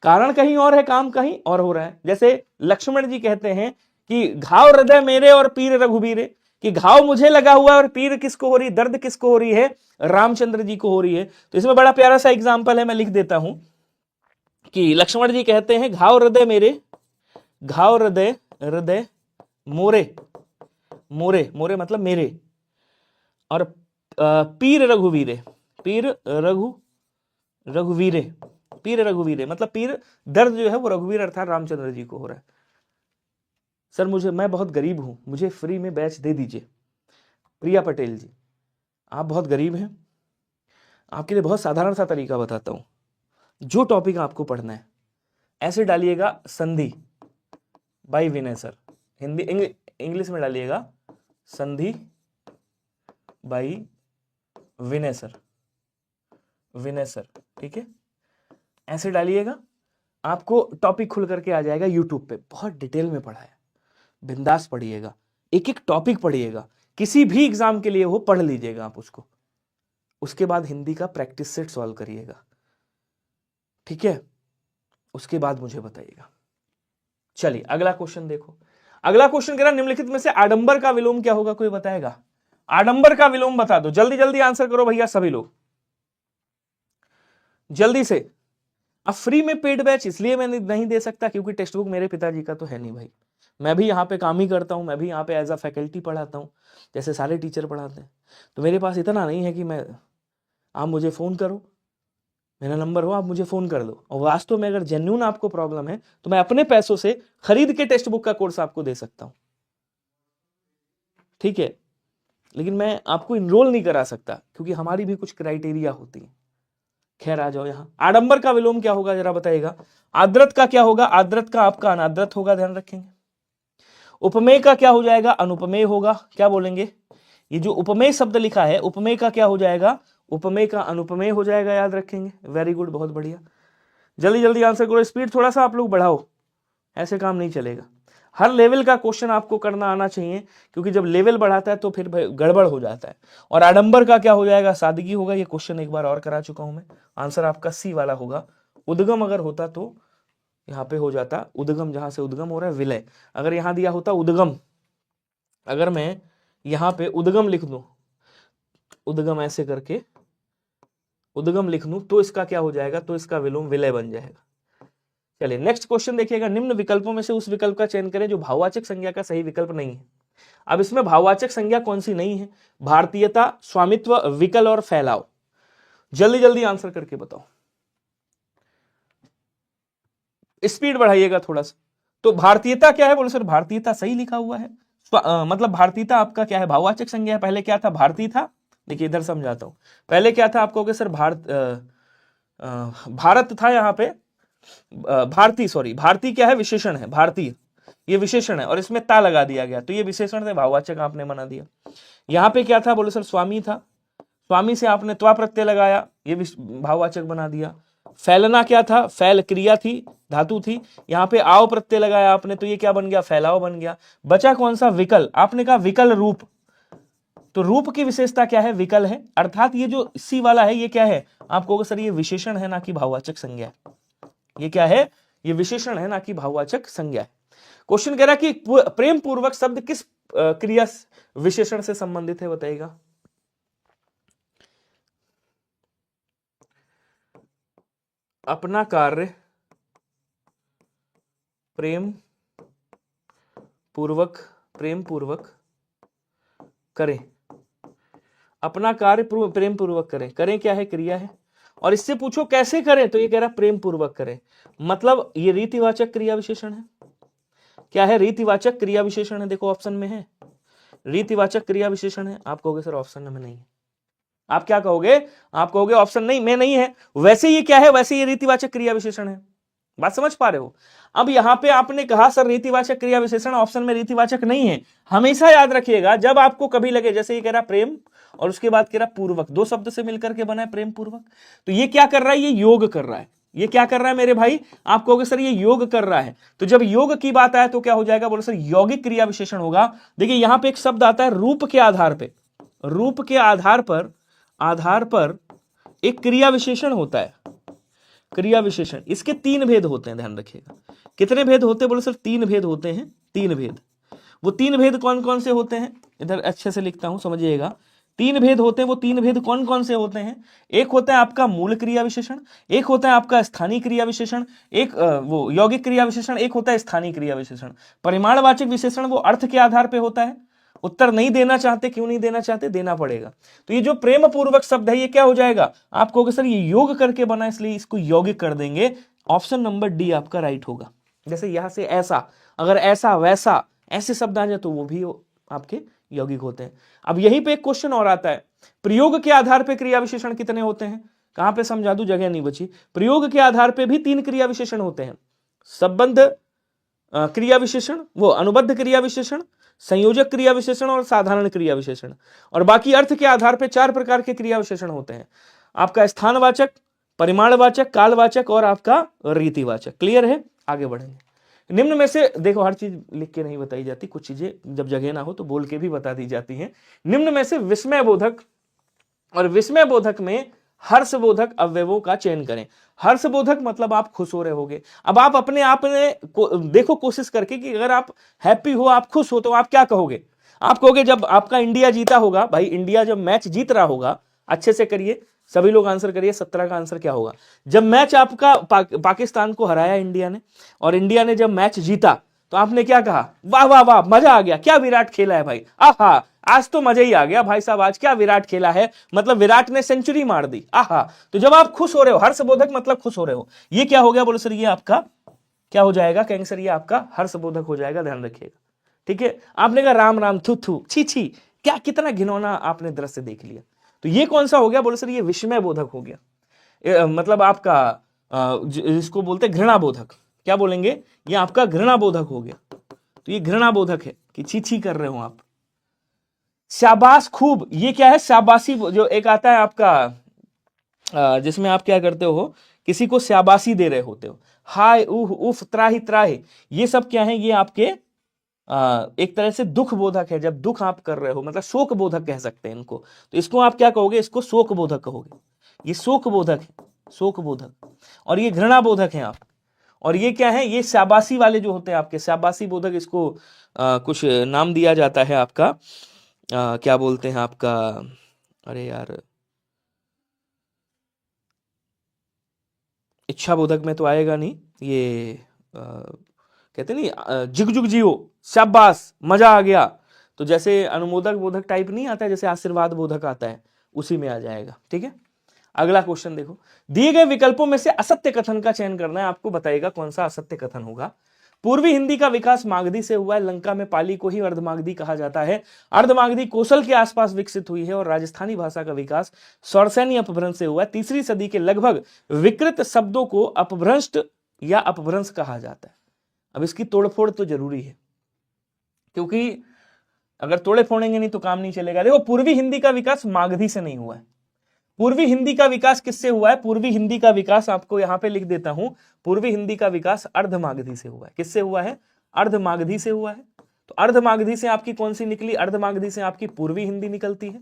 कारण कहीं और है, काम कहीं और हो रहा है। जैसे लक्ष्मण जी कहते हैं कि घाव हृदय मेरे और पीर रघुबीरे, कि घाव मुझे लगा हुआ है और पीर किसको हो रही, दर्द किसको हो रही है? रामचंद्र जी को हो रही है। तो इसमें बड़ा प्यारा सा एग्जांपल है, मैं लिख देता हूं कि लक्ष्मण जी कहते हैं घाव हृदय मेरे, घाव हृदय, हृदय मोरे, मोरे मोरे मतलब मेरे, और पीर रघुवीरे, पीर रघुवीरे, पीर रघुवीरे मतलब पीर, दर्द जो है वो रघुवीर अर्थात रामचंद्र जी को हो रहा है। सर मैं बहुत गरीब हूं, मुझे फ्री में बैच दे दीजिए। प्रिया पटेल जी, आप बहुत गरीब हैं, आपके लिए बहुत साधारण सा तरीका बताता हूं। जो टॉपिक आपको पढ़ना है ऐसे डालिएगा संधि बाय विनय सर, हिंदी इंग्लिश में डालिएगा संधि बाय विनय सर, विनय सर, ठीक है, ऐसे डालिएगा, आपको टॉपिक खुल करके आ जाएगा यूट्यूब पे। बहुत डिटेल में पढ़ा है, बिंदास पढ़िएगा, एक एक टॉपिक पढ़िएगा, किसी भी एग्जाम के लिए हो पढ़ लीजिएगा आप उसको। उसके बाद हिंदी का प्रैक्टिस सेट सॉल्व करिएगा, ठीक है, उसके बाद मुझे बताइएगा। चलिए अगला क्वेश्चन देखो। अगला क्वेश्चन कह रहा निम्नलिखित में से आडंबर का विलोम क्या होगा, कोई बताएगा? आडंबर का विलोम बता दो, जल्दी जल्दी आंसर करो भैया सभी लोग, जल्दी से। अब फ्री में पेड बैच इसलिए मैं नहीं दे सकता क्योंकि टेक्स्ट बुक मेरे पिताजी का तो है नहीं भाई, मैं भी यहाँ पे काम ही करता हूँ, मैं भी यहाँ पे एज अ फैकल्टी पढ़ाता हूँ जैसे सारे टीचर पढ़ाते हैं। तो मेरे पास इतना नहीं है कि मैं, आप मुझे फ़ोन करो, मेरा नंबर हो, आप मुझे फ़ोन कर दो, और वास्तव में अगर जेन्युइन आपको प्रॉब्लम है तो मैं अपने पैसों से खरीद के टेक्स्ट बुक का कोर्स आपको दे सकता हूँ, ठीक है, लेकिन मैं आपको इनरोल नहीं करा सकता क्योंकि हमारी भी कुछ क्राइटेरिया होती है। खैर आ जाओ यहाँ, आडंबर का विलोम क्या होगा जरा बताइएगा। आद्रत का क्या होगा? आद्रत का आपका अनाद्रत होगा, ध्यान रखेंगे। उपमेय का क्या हो जाएगा? अनुपमेय होगा। क्या बोलेंगे? ये जो उपमेय शब्द लिखा है, उपमेय का क्या हो जाएगा? उपमेय का अनुपमेय हो जाएगा, याद रखेंगे। वेरी गुड, बहुत बढ़िया, जल्दी जल्दी आंसर करो, स्पीड थोड़ा सा आप लोग बढ़ाओ, ऐसे काम नहीं चलेगा। हर लेवल का क्वेश्चन आपको करना आना चाहिए क्योंकि जब लेवल बढ़ाता है तो फिर गड़बड़ हो जाता है। और आडंबर का क्या हो जाएगा? सादगी होगा। ये क्वेश्चन एक बार और करा चुका हूं मैं, आंसर आपका सी वाला होगा। उद्गम अगर होता तो यहाँ पे हो जाता उद्गम, जहां से उद्गम हो रहा है विलय, अगर यहां दिया होता उद्गम, अगर मैं यहां पे उद्गम लिख दूं, उद्गम ऐसे करके उद्गम लिख दूं तो इसका क्या हो जाएगा? तो इसका विलोम विलय बन जाएगा। चलिए नेक्स्ट क्वेश्चन देखिएगा, निम्न विकल्पों में से उस विकल्प का चयन करें जो भाववाचक संज्ञा का सही विकल्प नहीं है। अब इसमें भाववाचक संज्ञा कौन सी नहीं है? भारतीयता, स्वामित्व, विकल और फैलाव। जल्दी जल्दी आंसर करके बताओ, स्पीड बढ़ाइएगा थोड़ा सा। तो भारतीयता क्या है? बोले सर भारतीयता सही लिखा हुआ है, मतलब भारतीयता आपका क्या है? भाववाचक संज्ञा है। पहले क्या था? भारतीय था। देखिए इधर समझाता हूं, पहले क्या था? आप कहोगे सर भारत था, यहाँ पे भारतीय, सॉरी भारतीय क्या है? विशेषण है, भारतीय ये विशेषण है और इसमें ता लगा दिया गया तो ये विशेषण से भाववाचक आपने बना दिया। यहाँ पे क्या था? बोले सर स्वामी था, स्वामी से आपने त्वा प्रत्यय लगाया, ये भाववाचक बना दिया। फैलना क्या था? फैल क्रिया थी, धातु थी, यहाँ पे आव प्रत्यय लगाया आपने तो ये क्या बन गया? फैलाव बन गया। बचा कौन सा? विकल। आपने कहा विकल रूप, तो रूप की विशेषता क्या है? विकल है, अर्थात ये जो सी वाला है ये क्या है? आप कहोगे सर ये विशेषण है ना कि भाववाचक संज्ञा है। ये क्या है? ये विशेषण है ना कि भाववाचक संज्ञा है। क्वेश्चन कह रहा है कि प्रेम पूर्वक शब्द किस क्रिया विशेषण से संबंधित है, बताइएगा। अपना कार्य प्रेम पूर्वक, प्रेम पूर्वक करें, अपना कार्य प्रेम पूर्वक करें। करें क्या है? क्रिया है। और इससे पूछो कैसे करें तो ये कह रहा प्रेम पूर्वक करें, मतलब ये रीतिवाचक क्रिया विशेषण है। क्या है? रीतिवाचक क्रिया विशेषण है। देखो ऑप्शन में है, रीतिवाचक क्रिया विशेषण है। आप कहोगे सर ऑप्शन में नहीं है। आप क्या कहोगे? आप कहोगे ऑप्शन नहीं में नहीं है। वैसे ये क्या है? वैसे ये रीतिवाचक क्रिया विशेषण है। बात समझ पा रहे हो? अब यहां पे आपने कहा सर रीतिवाचक क्रिया विशेषण ऑप्शन में रीतिवाचक नहीं है। हमेशा याद रखिएगा जब आपको कभी लगे, जैसे ये कह रहा प्रेम और उसके बाद कह रहा पूर्वक, दो शब्द से मिलकर के बना है प्रेम पूर्वक, तो ये क्या कर रहा है? ये योग कर रहा है। ये क्या कर रहा है मेरे भाई? आप कहोगे सर ये योग कर रहा है, तो जब योग की बात आए तो क्या हो जाएगा? बोलो सर यौगिक क्रिया विशेषण होगा। देखिए यहां पे एक शब्द आता है रूप के आधार पे, रूप के आधार पर एक क्रिया विशेषण होता है, क्रिया विशेषण। इसके तीन भेद होते हैं, ध्यान रखिएगा। कितने भेद होते हैं? बोलो सर तीन भेद होते हैं, तीन भेद। वो तीन भेद कौन कौन से होते हैं? इधर अच्छे से लिखता हूं, समझिएगा। तीन भेद होते हैं, वो तीन भेद कौन कौन से होते हैं? एक होता है आपका मूल क्रिया विशेषण, एक होता है आपका स्थानीय क्रिया विशेषण, एक वो यौगिक क्रिया विशेषण, एक होता है स्थानीय क्रिया विशेषण। परिमाणवाचक विशेषण वो अर्थ के आधार पर होता है। उत्तर नहीं देना चाहते, क्यों नहीं देना चाहते? देना पड़ेगा। तो ये जो प्रेम पूर्वक शब्द है ये क्या हो जाएगा? आप कहोगे सर ये योग करके बना इसलिए इसको यौगिक कर देंगे। ऑप्शन नंबर डी आपका राइट होगा। जैसे यहां से ऐसा, अगर ऐसा वैसा ऐसे शब्द आ जाए तो वो भी आपके यौगिक होते हैं। अब यहीं पे एक क्वेश्चन और आता है, प्रयोग के आधार पर क्रिया विशेषण कितने होते हैं? कहां पे समझा दूं, जगह नहीं बची। प्रयोग के आधार पर भी तीन क्रिया विशेषण होते हैं, संबंध क्रिया विशेषण, वो अनुबद्ध क्रिया विशेषण, संयोजक क्रिया विशेषण और साधारण क्रिया विशेषण। और बाकी अर्थ के आधार पर चार प्रकार के क्रिया विशेषण होते हैं, आपका स्थानवाचक, परिमाणवाचक, कालवाचक और आपका रीतिवाचक। क्लियर है? आगे बढ़ेंगे। निम्न में से देखो, हर चीज लिख के नहीं बताई जाती, कुछ चीजें जब जगह ना हो तो बोल के भी बता दी जाती हैं। निम्न में से विस्मय बोधक और विस्मय बोधक में हर्षबोधक अवयवों का चयन करें। हर्षबोधक मतलब आप खुश हो रहे होगे। अब आप अपने आप में देखो कोशिश करके कि अगर आप हैप्पी हो, आप खुश हो, तो आप क्या कहोगे? आप कहोगे जब आपका इंडिया जीता होगा, भाई इंडिया जब मैच जीत रहा होगा, अच्छे से करिए, सभी लोग आंसर करिए, 17 का आंसर क्या होगा? जब मैच आपका पाकिस्तान को हराया इंडिया ने, और इंडिया ने जब मैच जीता, तो आपने क्या कहा? वाह वाह वाह, मजा आ गया, क्या विराट खेला है भाई, आहा आज तो मजा ही आ गया भाई साहब, आज क्या विराट खेला है, मतलब विराट ने सेंचुरी मार दी, आहा। तो जब आप खुश हो रहे हो, हर्षबोधक मतलब खुश हो रहे हो, ये क्या हो गया? बोलो सर ये आपका क्या हो जाएगा? कहेंगे सर ये आपका हर्षबोधक हो जाएगा, ध्यान रखिएगा। ठीक है? आपने कहा राम राम, थू थू, छी छी, क्या कितना घिनौना आपने दृश्य देख लिया, तो ये कौन सा हो गया? बोलो सर ये विस्मय बोधक हो गया। मतलब आपका जिसको बोलते घृणा बोधक, क्या बोलेंगे? ये आपका घृणा बोधक हो गया। तो ये घृणा बोधक है कि छी छी कर रहे हो आप। शाबाश खूब, ये क्या है? शाबाशी, जो एक आता है आपका जिसमें आप क्या करते हो, किसी को शाबाशी दे रहे होते हो, हाय उह उफ त्राही त्राही, ये सब क्या है? ये आपके एक तरह से दुख बोधक है। जब दुख आप कर रहे हो, मतलब शोक बोधक कह सकते हैं इनको, तो इसको आप क्या कहोगे? इसको शोक बोधक कहोगे। ये शोक बोधक है, शोक बोधक। और ये घृणा बोधक है आप। और ये क्या है? ये शाबाशी वाले जो होते हैं आपके, शाबाशी बोधक, इसको कुछ नाम दिया जाता है आपका, क्या बोलते हैं आपका, अरे यार, इच्छा बोधक में तो आएगा नहीं, ये कहते नहीं जुग जुग जियो, शाबाश, मजा आ गया। तो जैसे अनुमोदक बोधक टाइप नहीं आता है, जैसे आशीर्वाद बोधक आता है, उसी में आ जाएगा। ठीक है? अगला क्वेश्चन देखो, दिए गए विकल्पों में से असत्य कथन का चयन करना है, आपको बताएगा कौन सा असत्य कथन होगा। पूर्वी हिंदी का विकास मागधी से हुआ है, लंका में पाली को ही अर्धमागधी कहा जाता है, अर्धमागधी कौशल के आसपास विकसित हुई है, और राजस्थानी भाषा का विकास सौरसैनी अपभ्रंश से हुआ है। तीसरी सदी के लगभग विकृत शब्दों को अपभ्रंश या अपभ्रंश कहा जाता है। अब इसकी तोड़फोड़ तो जरूरी है, क्योंकि अगर तोड़े फोड़ेंगे नहीं तो काम नहीं चलेगा। देखो, पूर्वी हिंदी का विकास मागधी से नहीं हुआ है। पूर्वी हिंदी का विकास किससे हुआ है? पूर्वी हिंदी का विकास आपको यहां पे लिख देता हूं, पूर्वी हिंदी का विकास अर्धमागधी से हुआ है। किससे हुआ है? अर्धमागधी से हुआ है। तो अर्धमागधी से आपकी कौन सी निकली? अर्धमागधी से आपकी पूर्वी हिंदी निकलती है,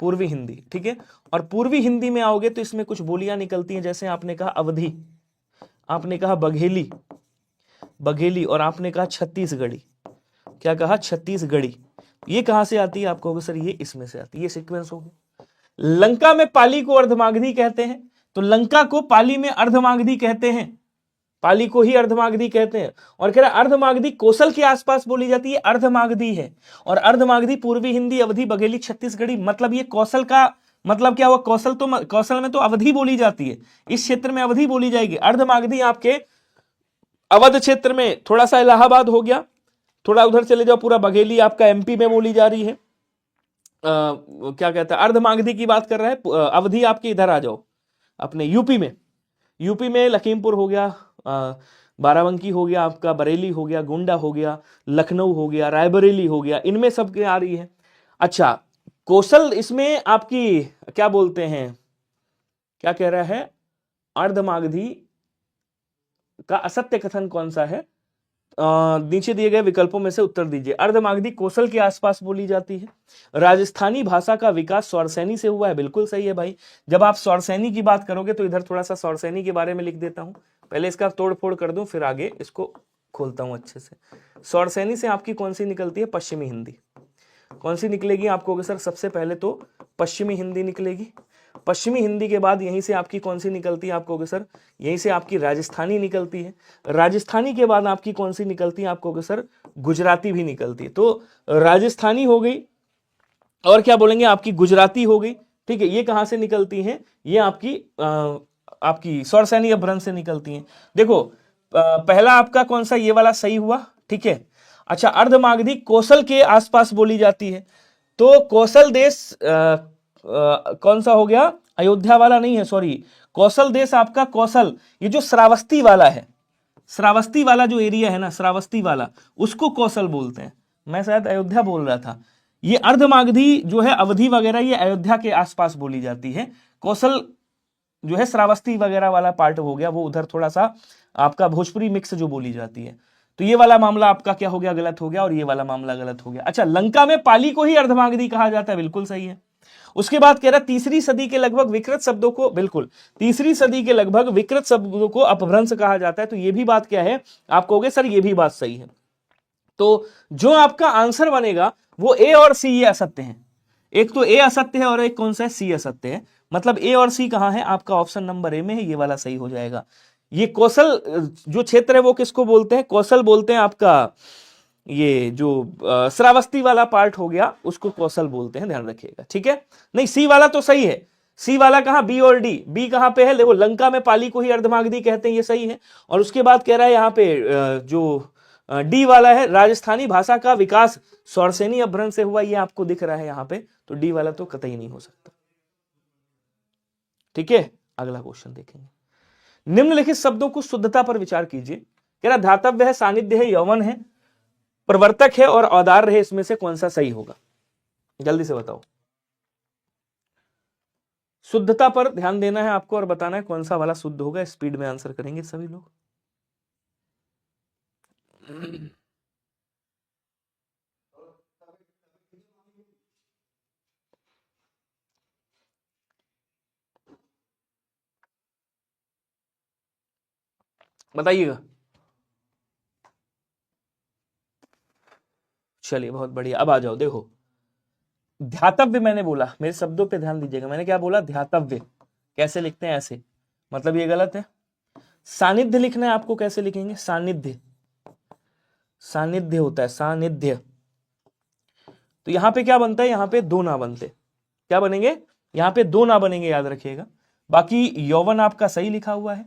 पूर्वी हिंदी। ठीक है? और पूर्वी हिंदी में आओगे तो इसमें कुछ बोलियां निकलती हैं, जैसे आपने कहा अवधी, आपने कहा बघेली, बघेली, और आपने कहा छत्तीसगढ़ी। क्या कहा? छत्तीसगढ़ी। ये कहां से आती है? आप कहोगे सर ये इसमें से आती है, ये सीक्वेंस हो गया। लंका में पाली को अर्धमागधी कहते हैं, तो लंका को पाली में अर्धमागधी कहते हैं, पाली को ही अर्धमागधी कहते हैं। और कह रहा अर्धमागधी कौशल के आसपास बोली जाती है, अर्धमागधी है। और अर्धमागधी पूर्वी हिंदी, अवधी, बघेली, छत्तीसगढ़ी, मतलब ये कौशल का मतलब क्या हुआ? कौशल तो, कौशल में तो अवधी बोली जाती है, इस क्षेत्र में अवधी बोली जाएगी। अर्धमागधी आपके अवध क्षेत्र में, थोड़ा सा इलाहाबाद हो गया, थोड़ा उधर चले जाओ, पूरा बघेली आपका एमपी में बोली जा रही है। क्या कहता है? अर्धमागधी की बात कर रहे हैं। अवधी आपके इधर आ जाओ, अपने यूपी में, यूपी में लखीमपुर हो गया, बाराबंकी हो गया आपका, बरेली हो गया, गोंडा हो गया, लखनऊ हो गया, रायबरेली हो गया, इनमें सब के आ रही है। अच्छा, कौशल इसमें आपकी क्या बोलते हैं, क्या कह रहा है, अर्धमागधी का असत्य कथन कौन सा है? नीचे दिए गए विकल्पों में से उत्तर दीजिए। अर्धमागधी कौशल के आसपास बोली जाती है। राजस्थानी भाषा का विकास सौरसैनी से हुआ है, बिल्कुल सही है भाई। जब आप सौरसैनी की बात करोगे तो इधर थोड़ा सा सौरसैनी के बारे में लिख देता हूं, पहले इसका तोड़ फोड़ कर दूं फिर आगे इसको खोलता हूं अच्छे से। सौरसैनी से आपकी कौन सी निकलती है? पश्चिमी हिंदी। कौन सी निकलेगी? आपको सर सबसे पहले तो पश्चिमी हिंदी निकलेगी। पश्चिमी हिंदी के बाद यहीं से आपकी कौन सी निकलती है? आप कहोगे सर यहीं से आपकी राजस्थानी निकलती है। राजस्थानी के बाद आपकी कौन सी निकलती है? आप कहोगे सर गुजराती भी निकलती है। तो राजस्थानी हो गई और क्या बोलेंगे आपकी गुजराती हो गई, ठीक है। ये कहां से निकलती हैं? ये आपकी सौरसैनी अपभ्रंश से निकलती हैं। देखो पहला आपका कौन सा, ये वाला सही हुआ, ठीक है। अच्छा, अर्धमागधी कौशल के आसपास बोली जाती है, तो कौशल देश कौन सा हो गया? अयोध्या वाला नहीं है, सॉरी। कौशल देश आपका कौशल, ये जो श्रावस्ती वाला है, श्रावस्ती वाला जो एरिया है ना, श्रावस्ती वाला, उसको कौशल बोलते हैं। मैं शायद अयोध्या बोल रहा था। ये अर्धमागधी जो है, अवधि वगैरह, ये अयोध्या के आसपास बोली जाती है। कौशल जो है श्रावस्ती वगैरह वाला पार्ट हो गया, वो उधर थोड़ा सा आपका भोजपुरी मिक्स जो बोली जाती है। तो ये वाला मामला आपका क्या हो गया? गलत हो गया, और ये वाला मामला गलत हो गया। अच्छा, लंका में पाली को ही अर्धमागधी कहा जाता है, बिल्कुल सही है। उसके बाद कह रहा तीसरी सदी के लगभग विकृत शब्दों को, बिल्कुल तीसरी सदी के लगभग विकृत शब्दों को अपभ्रंश कहा जाता है। तो ये भी बात क्या है? आप कहोगे सर ये भी बात सही है। तो जो आपका आंसर बनेगा वो ए और सी, ये असत्य है। एक तो ए असत्य है और एक कौन सा है? सी असत्य है। मतलब ए और सी कहां है? आपका ऑप्शन नंबर ए में है, ये वाला सही हो जाएगा। ये कौशल जो क्षेत्र है वो किसको बोलते हैं? कौशल बोलते हैं आपका, ये जो श्रावस्ती वाला पार्ट हो गया उसको कौशल बोलते हैं, ध्यान रखिएगा, ठीक है। नहीं, सी वाला तो सही है। सी वाला कहां? बी और डी। बी कहां पे है? देखो लंका में पाली को ही अर्धमागधी कहते हैं, ये सही है। और उसके बाद कह रहा है यहां पे जो डी वाला है, राजस्थानी भाषा का विकास सौरसैनी अपभ्रंश से हुआ, ये आपको दिख रहा है यहां पे, तो डी वाला तो कतई नहीं हो सकता, ठीक है। अगला क्वेश्चन देखेंगे। निम्नलिखित शब्दों को शुद्धता पर विचार कीजिए। कह रहा धातव्य है, सानिध्य है, यौवन है, प्रवर्तक है और औदार्य है, इसमें से कौन सा सही होगा? जल्दी से बताओ। शुद्धता पर ध्यान देना है आपको और बताना है कौन सा वाला शुद्ध होगा। स्पीड में आंसर करेंगे सभी लोग। बताइएगा। चलिए बहुत बढ़िया, अब आ जाओ। देखो ध्यातव्य मैंने बोला, मेरे शब्दों पे ध्यान दीजिएगा। मैंने क्या बोला? ध्यातव्य। कैसे लिखते हैं? ऐसे, मतलब ये गलत है। सानिध्य लिखना है आपको, कैसे लिखेंगे? सानिध्य, सानिध्य होता है, सानिध्य। तो यहां पे क्या बनता है? यहां पे दो ना बनते। क्या बनेंगे? यहां पे दो ना बनेंगे, याद रखिएगा। बाकी यौवन आपका सही लिखा हुआ है,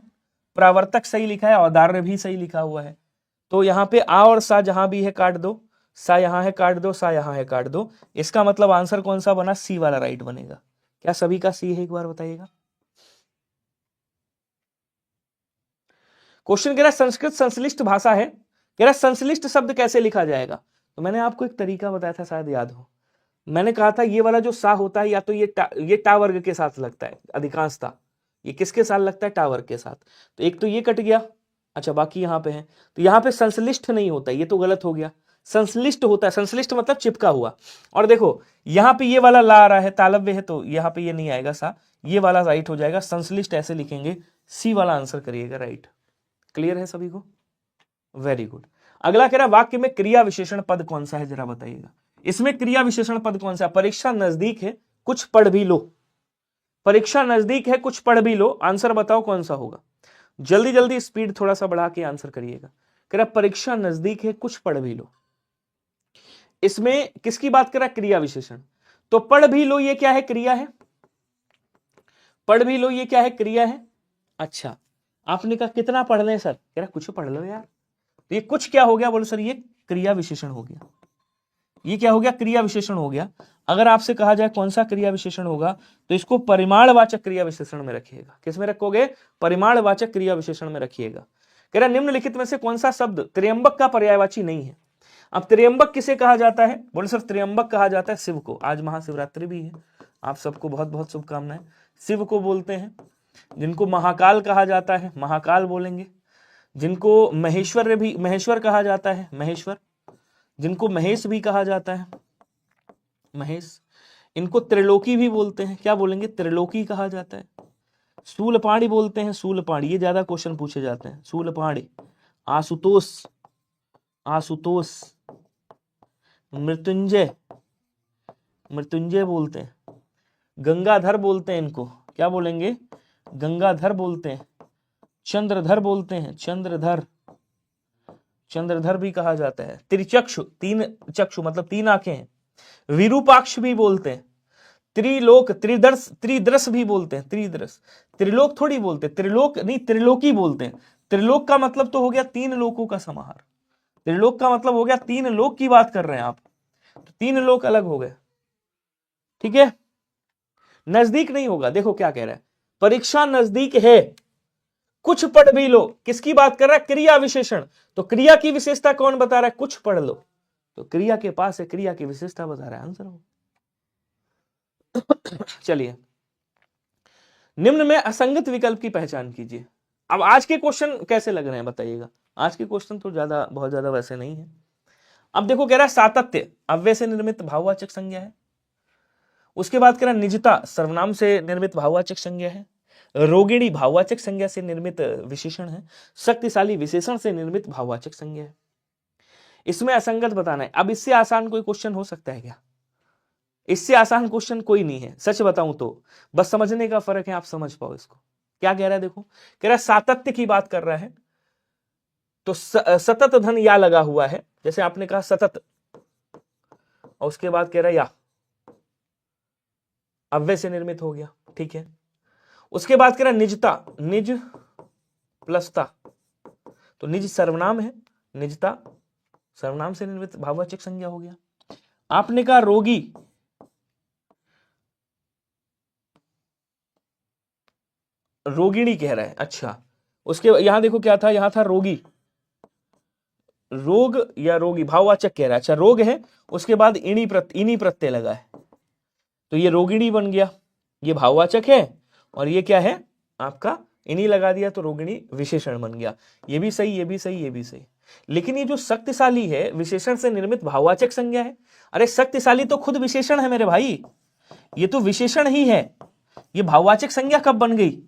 प्रावर्तक सही लिखा है, औदार्य भी सही लिखा हुआ है। तो यहां पे आ और सा जहां भी है काट दो, सा यहां है काट दो, सा यहां है काट दो। इसका मतलब आंसर कौन सा बना? सी वाला राइट बनेगा। क्या सभी का सी है? एक बार बताइएगा। क्वेश्चन कह रहा है संस्कृत संश्लिष्ट भाषा है, कह रहा है संश्लिष्ट शब्द कैसे लिखा जाएगा? तो मैंने आपको एक तरीका बताया था, शायद याद हो। मैंने कहा था ये वाला जो सा होता है, या तो ये टा वर्ग के साथ लगता है अधिकांशतः। ये किसके साथ लगता है? टा वर्ग के साथ। तो एक तो ये कट गया। अच्छा, बाकी यहां पे है, तो यहां पे संश्लिष्ट नहीं होता, ये तो गलत हो गया। संश्लिष्ट होता है, संश्लिष्ट मतलब चिपका हुआ। और देखो यहां पे ये वाला ला आ रहा है, तालव्य है, तो यहां पे ये नहीं आएगा सा, ये वाला राइट हो जाएगा। संश्लिष्ट ऐसे लिखेंगे, सी वाला आंसर करिएगा राइट। क्लियर है सभी को? Very good. अगला कह रहा है वाक्य में क्रिया विशेषण पद कौन सा है, जरा बताइएगा। इसमें क्रिया विशेषण पद कौन सा है? परीक्षा नजदीक है, कुछ पढ़ भी लो। परीक्षा नजदीक है, कुछ पढ़ भी लो। आंसर बताओ कौन सा होगा। जल्दी जल्दी स्पीड थोड़ा सा बढ़ा के आंसर करिएगा। कह रहा परीक्षा नजदीक है, कुछ पढ़ भी लो। इसमें किसकी बात कर रहा है? क्रिया विशेषण। तो पढ़ भी लो ये क्या है? क्रिया है। पढ़ भी लो ये क्या है? क्रिया है। अच्छा, आपने कहा कितना पढ़ लें सर? कह रहा कुछ पढ़ लो यार। तो ये कुछ क्या हो गया? बोलो सर ये क्रिया विशेषण हो गया। ये क्या हो गया? क्रिया विशेषण हो गया। अगर आपसे कहा जाए कौन सा क्रिया विशेषण होगा, तो इसको परिमाणवाचक क्रिया विशेषण में रखिएगा। किस में रखोगे? परिमाणवाचक क्रिया विशेषण में रखिएगा। कह रहा निम्नलिखित में से कौन सा शब्द त्र्यंबक का पर्यायवाची नहीं है। अब त्र्यंबक किसे कहा जाता है? बोले सर त्र्यंबक कहा जाता है शिव को। आज महाशिवरात्रि भी है, आप सबको बहुत बहुत शुभकामनाएं। शिव को बोलते हैं। जिनको महाकाल कहा जाता है, महाकाल बोलेंगे। जिनको महेश्वर कहा जाता है, महेश्वर। जिनको महेश भी कहा जाता है, महेश। इनको त्रिलोकी भी बोलते हैं, क्या बोलेंगे? त्रिलोकी कहा जाता है। शूलपाणी बोलते हैं, शूलपाणी। ये ज्यादा क्वेश्चन पूछे जाते हैं, शूलपाणी। आशुतोष, आशुतोष। मृत्युंजय, मृत्युंजय बोलते हैं। गंगाधर बोलते हैं इनको, क्या बोलेंगे? गंगाधर बोलते हैं। चंद्रधर बोलते हैं, चंद्रधर। चंद्रधर भी कहा जाता है। त्रिचक्षु, तीन चक्षु मतलब तीन आंखें हैं। विरूपाक्ष भी बोलते हैं। त्रिलोक, त्रिदर्श, त्रिदृश भी बोलते हैं, त्रिदृश। त्रिलोक थोड़ी बोलते, त्रिलोक नहीं, त्रिलोकी बोलते हैं। त्रिलोक का मतलब तो हो गया तीन लोकों का समाहार। त्रिलोक का मतलब हो गया तीन लोक की बात कर रहे हैं आप, तो तीन लोक अलग हो गए। ठीक है, नजदीक नहीं होगा। देखो क्या कह रहा है, परीक्षा नजदीक है, कुछ पढ़ भी लो। किसकी बात कर रहा है? क्रिया विशेषण। तो क्रिया की विशेषता कौन बता रहा है? कुछ पढ़ लो। तो क्रिया के पास है, क्रिया की विशेषता बता रहा है, आंसर हो। चलिए, निम्न में असंगत विकल्प की पहचान कीजिए। अब आज के क्वेश्चन कैसे लग रहे हैं बताइएगा। आज के क्वेश्चन तो बहुत ज्यादा वैसे नहीं है। अब देखो कह रहा है सातत्य अव्यय से निर्मित भाववाचक संज्ञा है। उसके बाद कह रहा है निजता सर्वनाम से निर्मित भाववाचक संज्ञा है। रोगिणी भाववाचक संज्ञा से निर्मित विशेषण है। शक्तिशाली विशेषण से निर्मित भाववाचक संज्ञा है। इसमें असंगत बताना है। अब इससे आसान कोई क्वेश्चन हो सकता है क्या? इससे आसान क्वेश्चन कोई नहीं है, सच बताऊं तो। बस समझने का फर्क है, आप समझ पाओ इसको। क्या कह रहा है देखो, कह रहा है सातत्य की बात कर रहा है, तो सतत धन या लगा हुआ है, जैसे आपने कहा सतत, और उसके बाद कह रहा है या, अव्यय से निर्मित हो गया। ठीक है, उसके बाद कह रहा है निजता, निज प्लसता, तो निज सर्वनाम है, निजता सर्वनाम से निर्मित भाववाचक संज्ञा हो गया। आपने कहा रोगी, रोगिणी कह रहा है। अच्छा, उसके यहां देखो क्या था, यहां था रोगी, रोग या रोगी भाववाचक कह रहा है। अच्छा, रोग है, उसके बाद इनी प्रत्यय लगा है, तो ये रोगिणी बन गया। ये भाववाचक है, और ये क्या है आपका, इनी लगा दिया, तो रोगिणी विशेषण बन गया। ये भी सही, ये भी सही, ये भी सही। लेकिन ये जो शक्तिशाली है, विशेषण से निर्मित भाववाचक संज्ञा है। अरे शक्तिशाली तो खुद विशेषण है मेरे भाई, ये तो विशेषण ही है। ये भाववाचक संज्ञा कब बन गई?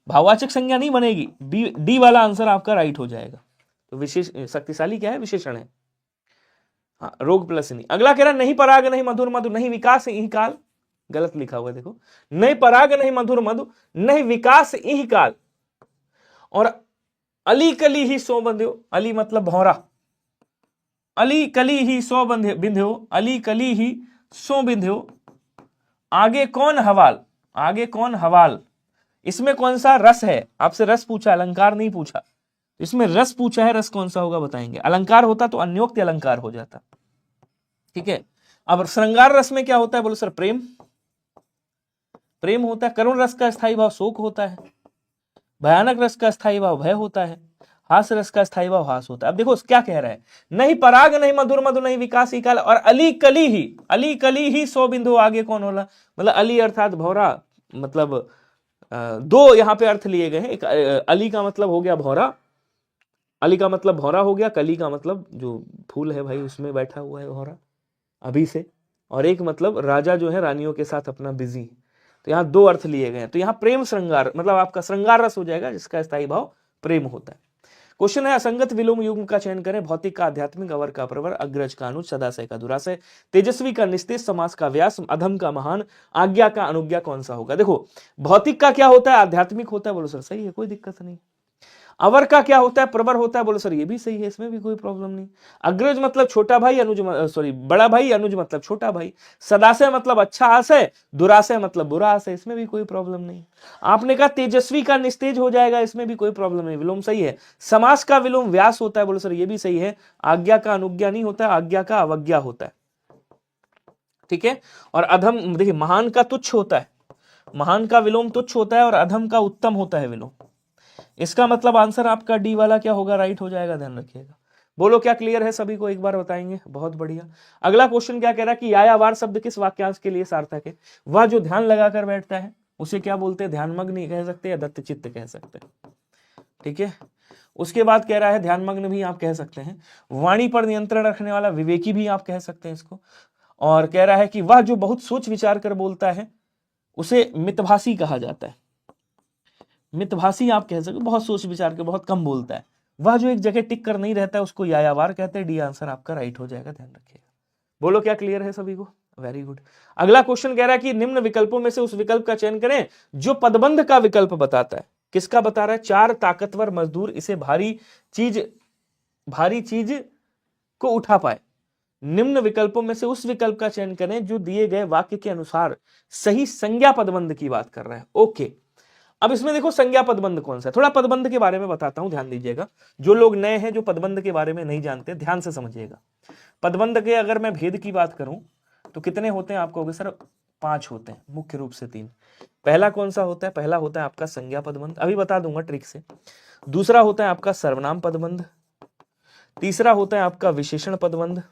भाववाचक संज्ञा नहीं बनेगी। डी वाला आंसर आपका राइट हो जाएगा। तो विशेष शक्तिशाली क्या है? विशेषण है। हाँ, रोग प्लस नहीं। अगला कह रहा नहीं पराग, नहीं मधुर मधु, नहीं विकास इह काल। गलत लिखा हुआ है देखो, नहीं पराग, नहीं मधुर मधु, नहीं विकास इह काल, और अली कली ही सो बंध्यो। अली मतलब भौरा, अली कली ही सो बिंध्यो, अली कली ही सो बिंध्यो। आगे कौन हवाल, आगे कौन हवाल। इसमें कौन सा रस है? आपसे रस पूछा, अलंकार नहीं पूछा। इसमें रस पूछा है, रस कौन सा होगा बताएंगे। अलंकार होता तो अन्योक्ति अलंकार हो जाता। ठीक है, अब श्रृंगार रस में क्या होता है? बोलो सर प्रेम, प्रेम होता है। करुण रस का स्थायी भाव शोक होता है। भयानक रस का स्थायी भाव भय होता है। हास रस का स्थायी भाव हास होता है। अब देखो क्या कह रहा है, नहीं पराग, नहीं मधुर मधु, नहीं विकास ही काल, और अली कली ही, अली कली ही सो बिंदु। आगे कौन होला? मतलब अली अर्थात भौरा, मतलब दो यहां पे अर्थ लिए गए हैं। एक अली का मतलब हो गया भौरा, अली का मतलब भौरा हो गया, कली का मतलब जो फूल है भाई उसमें बैठा हुआ है भौरा अभी से, और एक मतलब राजा जो है रानियों के साथ अपना बिजी। तो यहाँ दो अर्थ लिए गए हैं। तो यहाँ प्रेम श्रृंगार मतलब आपका श्रृंगार रस हो जाएगा, जिसका स्थायी भाव प्रेम होता है। क्वेश्चन है असंगत विलोम युग्म का चयन करें। भौतिक का आध्यात्मिक, अवर का प्रवर, अग्रज का अनुज, सदाशय का दुराशय, तेजस्वी का निस्तेज, समास का व्यास, अधम का महान, आज्ञा का अनुज्ञा, कौन सा होगा? देखो भौतिक का क्या होता है? आध्यात्मिक होता है। बोलो सर सही है, कोई दिक्कत नहीं। अवर का क्या होता है? प्रवर होता है। बोलो सर ये भी सही है, इसमें भी कोई प्रॉब्लम नहीं। अग्रज मतलब छोटा भाई, अनुज सॉरी बड़ा भाई, अनुज मतलब छोटा भाई। सदाशय मतलब अच्छा आशय, दुराशय मतलब बुरा आशय, इसमें भी कोई प्रॉब्लम नहीं। आपने कहा तेजस्वी का निस्तेज हो जाएगा, इसमें भी कोई प्रॉब्लम नहीं, विलोम सही है। समास का विलोम व्यास होता है। बोलो सर ये भी सही है। आज्ञा का अनुज्ञा नहीं होता, आज्ञा का अवज्ञा होता है। ठीक है, और अधम देखिए महान का तुच्छ होता है, महान का विलोम तुच्छ होता है, और अधम का उत्तम होता है विलोम। इसका मतलब आंसर आपका डी वाला क्या होगा, राइट हो जाएगा, ध्यान रखिएगा। बोलो क्या क्लियर है सभी को, एक बार बताएंगे, बहुत बढ़िया। अगला क्वेश्चन क्या कह रहा है कि यायावार शब्द किस वाक्यांश के लिए सार्थक है? वह जो ध्यान लगाकर बैठता है उसे क्या बोलते हैं, ध्यानमग्न कह सकते हैं या दत्तचित्त कह सकते हैं, ठीक है। उसके बाद कह रहा है ध्यानमग्न भी आप कह सकते हैं, वाणी पर नियंत्रण रखने वाला विवेकी भी आप कह सकते हैं इसको, और कह रहा है कि वह जो बहुत सोच विचार कर बोलता है उसे मितभाषी कहा जाता है। मितभाषी आप कह सकते, बहुत सोच विचार के, बहुत कम बोलता है। वह जो एक जगह टिक कर नहीं रहता है उसको यायावार कहते हैं। डी आंसर आपका राइट हो जाएगा, ध्यान रखिएगा। बोलो क्या क्लियर है सभी को, वेरी गुड। अगला क्वेश्चन कह रहा है कि निम्न विकल्पों में से उस विकल्प का चयन करें जो पदबंध का विकल्प बताता है। किसका बता रहा है, चार ताकतवर मजदूर इसे भारी चीज को उठा पाए। निम्न विकल्पों में से उस विकल्प का चयन करें जो दिए गए वाक्य के अनुसार सही संज्ञा पदबंध की बात कर रहा है। ओके, अब इसमें देखो संज्ञा पदबंध कौन सा है, थोड़ा पदबंध के बारे में बताता हूं, ध्यान दीजिएगा। जो लोग नए हैं, जो पदबंध के बारे में नहीं जानते, ध्यान से समझिएगा। पदबंध के अगर मैं भेद की बात करूं तो कितने होते हैं, आप कहोगे सर 5 होते हैं, मुख्य रूप से 3। पहला कौन सा होता है, पहला होता है आपका संज्ञा पदबंध, अभी बता दूंगा ट्रिक से। दूसरा होता है आपका सर्वनाम पदबंध। तीसरा होता है आपका विशेषण पदबंध।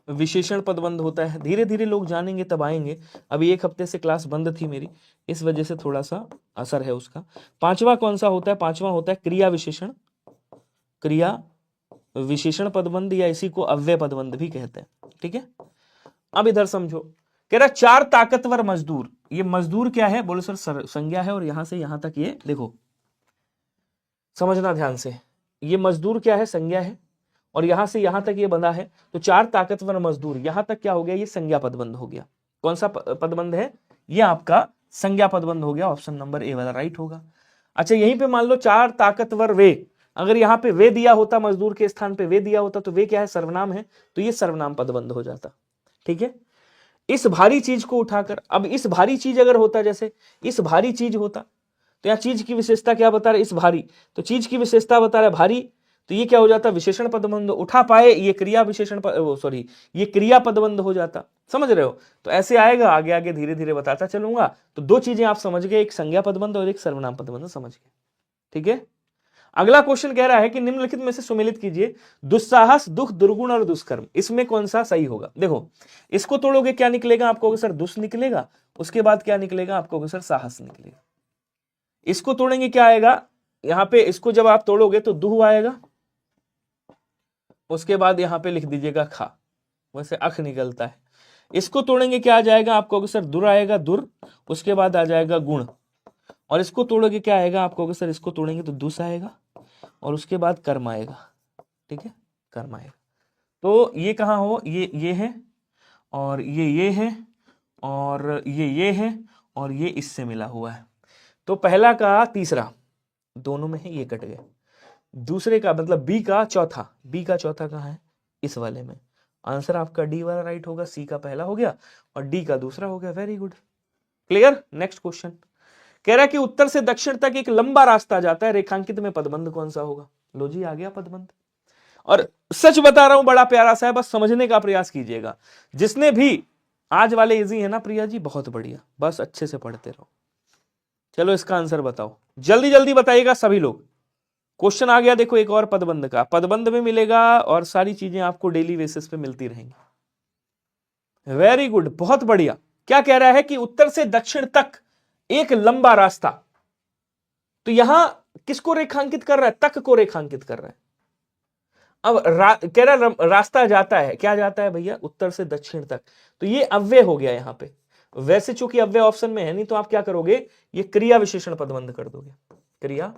विशेषण पदबंध होता है, धीरे धीरे लोग जानेंगे तब आएंगे, अभी 1 हफ्ते से क्लास बंद थी मेरी, इस वजह से थोड़ा सा असर है उसका। पांचवा कौन सा होता है, पांचवा होता है क्रिया विशेषण, क्रिया विशेषण पदबंध, या इसी को अव्यय पदबंध भी कहते हैं, ठीक है। अब इधर समझो, कह रहा 4 ताकतवर मजदूर, ये मजदूर क्या है, बोलो सर संज्ञा है, और यहां से यहां तक ये देखो समझना ध्यान से, ये मजदूर क्या है, संज्ञा है, और यहां से यहां तक ये बंधा है, तो 4 ताकतवर मजदूर, यहां तक क्या हो गया, ये संज्ञा पदबंध हो गया। कौन सा पदबंध है, ये आपका संज्ञा पदबंध हो गया, ऑप्शन नंबर ए वाला राइट होगा। अच्छा, यहीं पे मान लो 4 ताकतवर वे, अगर यहाँ पे वे दिया होता, मजदूर के स्थान पे वे दिया होता, तो वे क्या है, सर्वनाम है, तो ये सर्वनाम पदबंध हो जाता, ठीक है। इस भारी चीज को उठाकर, अब इस भारी चीज अगर होता, जैसे इस भारी चीज होता, तो यहाँ चीज की विशेषता क्या बता रहा है, इस भारी, तो चीज की विशेषता बता रहा है भारी, तो ये क्या हो जाता, विशेषण पदबंध। उठा पाए, ये क्रिया विशेषण सॉरी ये क्रिया पदबंध हो जाता, समझ रहे हो। तो ऐसे आएगा, आगे आगे धीरे धीरे बताता चलूंगा। तो 2 चीजें आप समझ गए, एक संज्ञा पदबंध और एक सर्वनाम पदबंध समझ गए, ठीक है। अगला क्वेश्चन कह रहा है कि निम्नलिखित में से सुमेलित कीजिए, दुस्साहस, दुख, दुर्गुण और दुष्कर्म, इसमें कौन सा सही होगा। देखो, इसको तोड़ोगे क्या निकलेगा, आपको सर दुष् निकलेगा, उसके बाद क्या निकलेगा, आपको सर साहस निकलेगा। इसको तोड़ेंगे क्या आएगा, यहां पे इसको जब आप तोड़ोगे तो दुह आएगा, उसके बाद यहां पे लिख दीजिएगा खा, वैसे अख निकलता है। इसको तोड़ेंगे क्या आ जाएगा, आपको सर दुर आएगा, दुर, उसके बाद आ जाएगा गुण, और इसको तोड़ोगे क्या आएगा, आपको सर इसको तोड़ेंगे तो दुस आएगा, और उसके बाद कर्म आएगा, ठीक है, कर्म आएगा। तो ये कहाँ हो, ये है, और ये है, और ये है, और ये इससे मिला हुआ है। तो पहला का तीसरा दोनों में है, ये कट गए। दूसरे का मतलब बी का चौथा, बी का चौथा कहाँ है, इस वाले में। आंसर आपका डी वाला राइट होगा, सी का पहला हो गया और डी का दूसरा हो गया, very good, clear. Next question कह रहा है कि उत्तर से दक्षिण तक एक लंबा रास्ता जाता है, रेखांकित में पदबंध कौन सा होगा। लो जी, आ गया पदबंध, और सच बता रहा हूं बड़ा प्यारा सा है, बस समझने का प्रयास कीजिएगा। जिसने भी, आज वाले इजी है ना प्रिया जी, बहुत बढ़िया, बस अच्छे से पढ़ते रहो। चलो इसका आंसर बताओ, जल्दी जल्दी बताइएगा सभी लोग। क्वेश्चन आ गया, देखो एक और पदबंध का, पदबंध में मिलेगा और सारी चीजें आपको डेली बेसिस पे मिलती रहेंगी। वेरी गुड, बहुत बढ़िया। क्या कह रहा है कि उत्तर से दक्षिण तक एक लंबा रास्ता, तो यहां किसको रेखांकित कर रहा है, तक को रेखांकित कर रहा है। अब कह रहा रास्ता जाता है, क्या जाता है भैया, उत्तर से दक्षिण तक, तो ये अव्यय हो गया यहां पे। वैसे चूंकि अव्यय ऑप्शन में है नहीं, तो आप क्या करोगे, ये क्रिया विशेषण पदबंध कर दोगे, क्रिया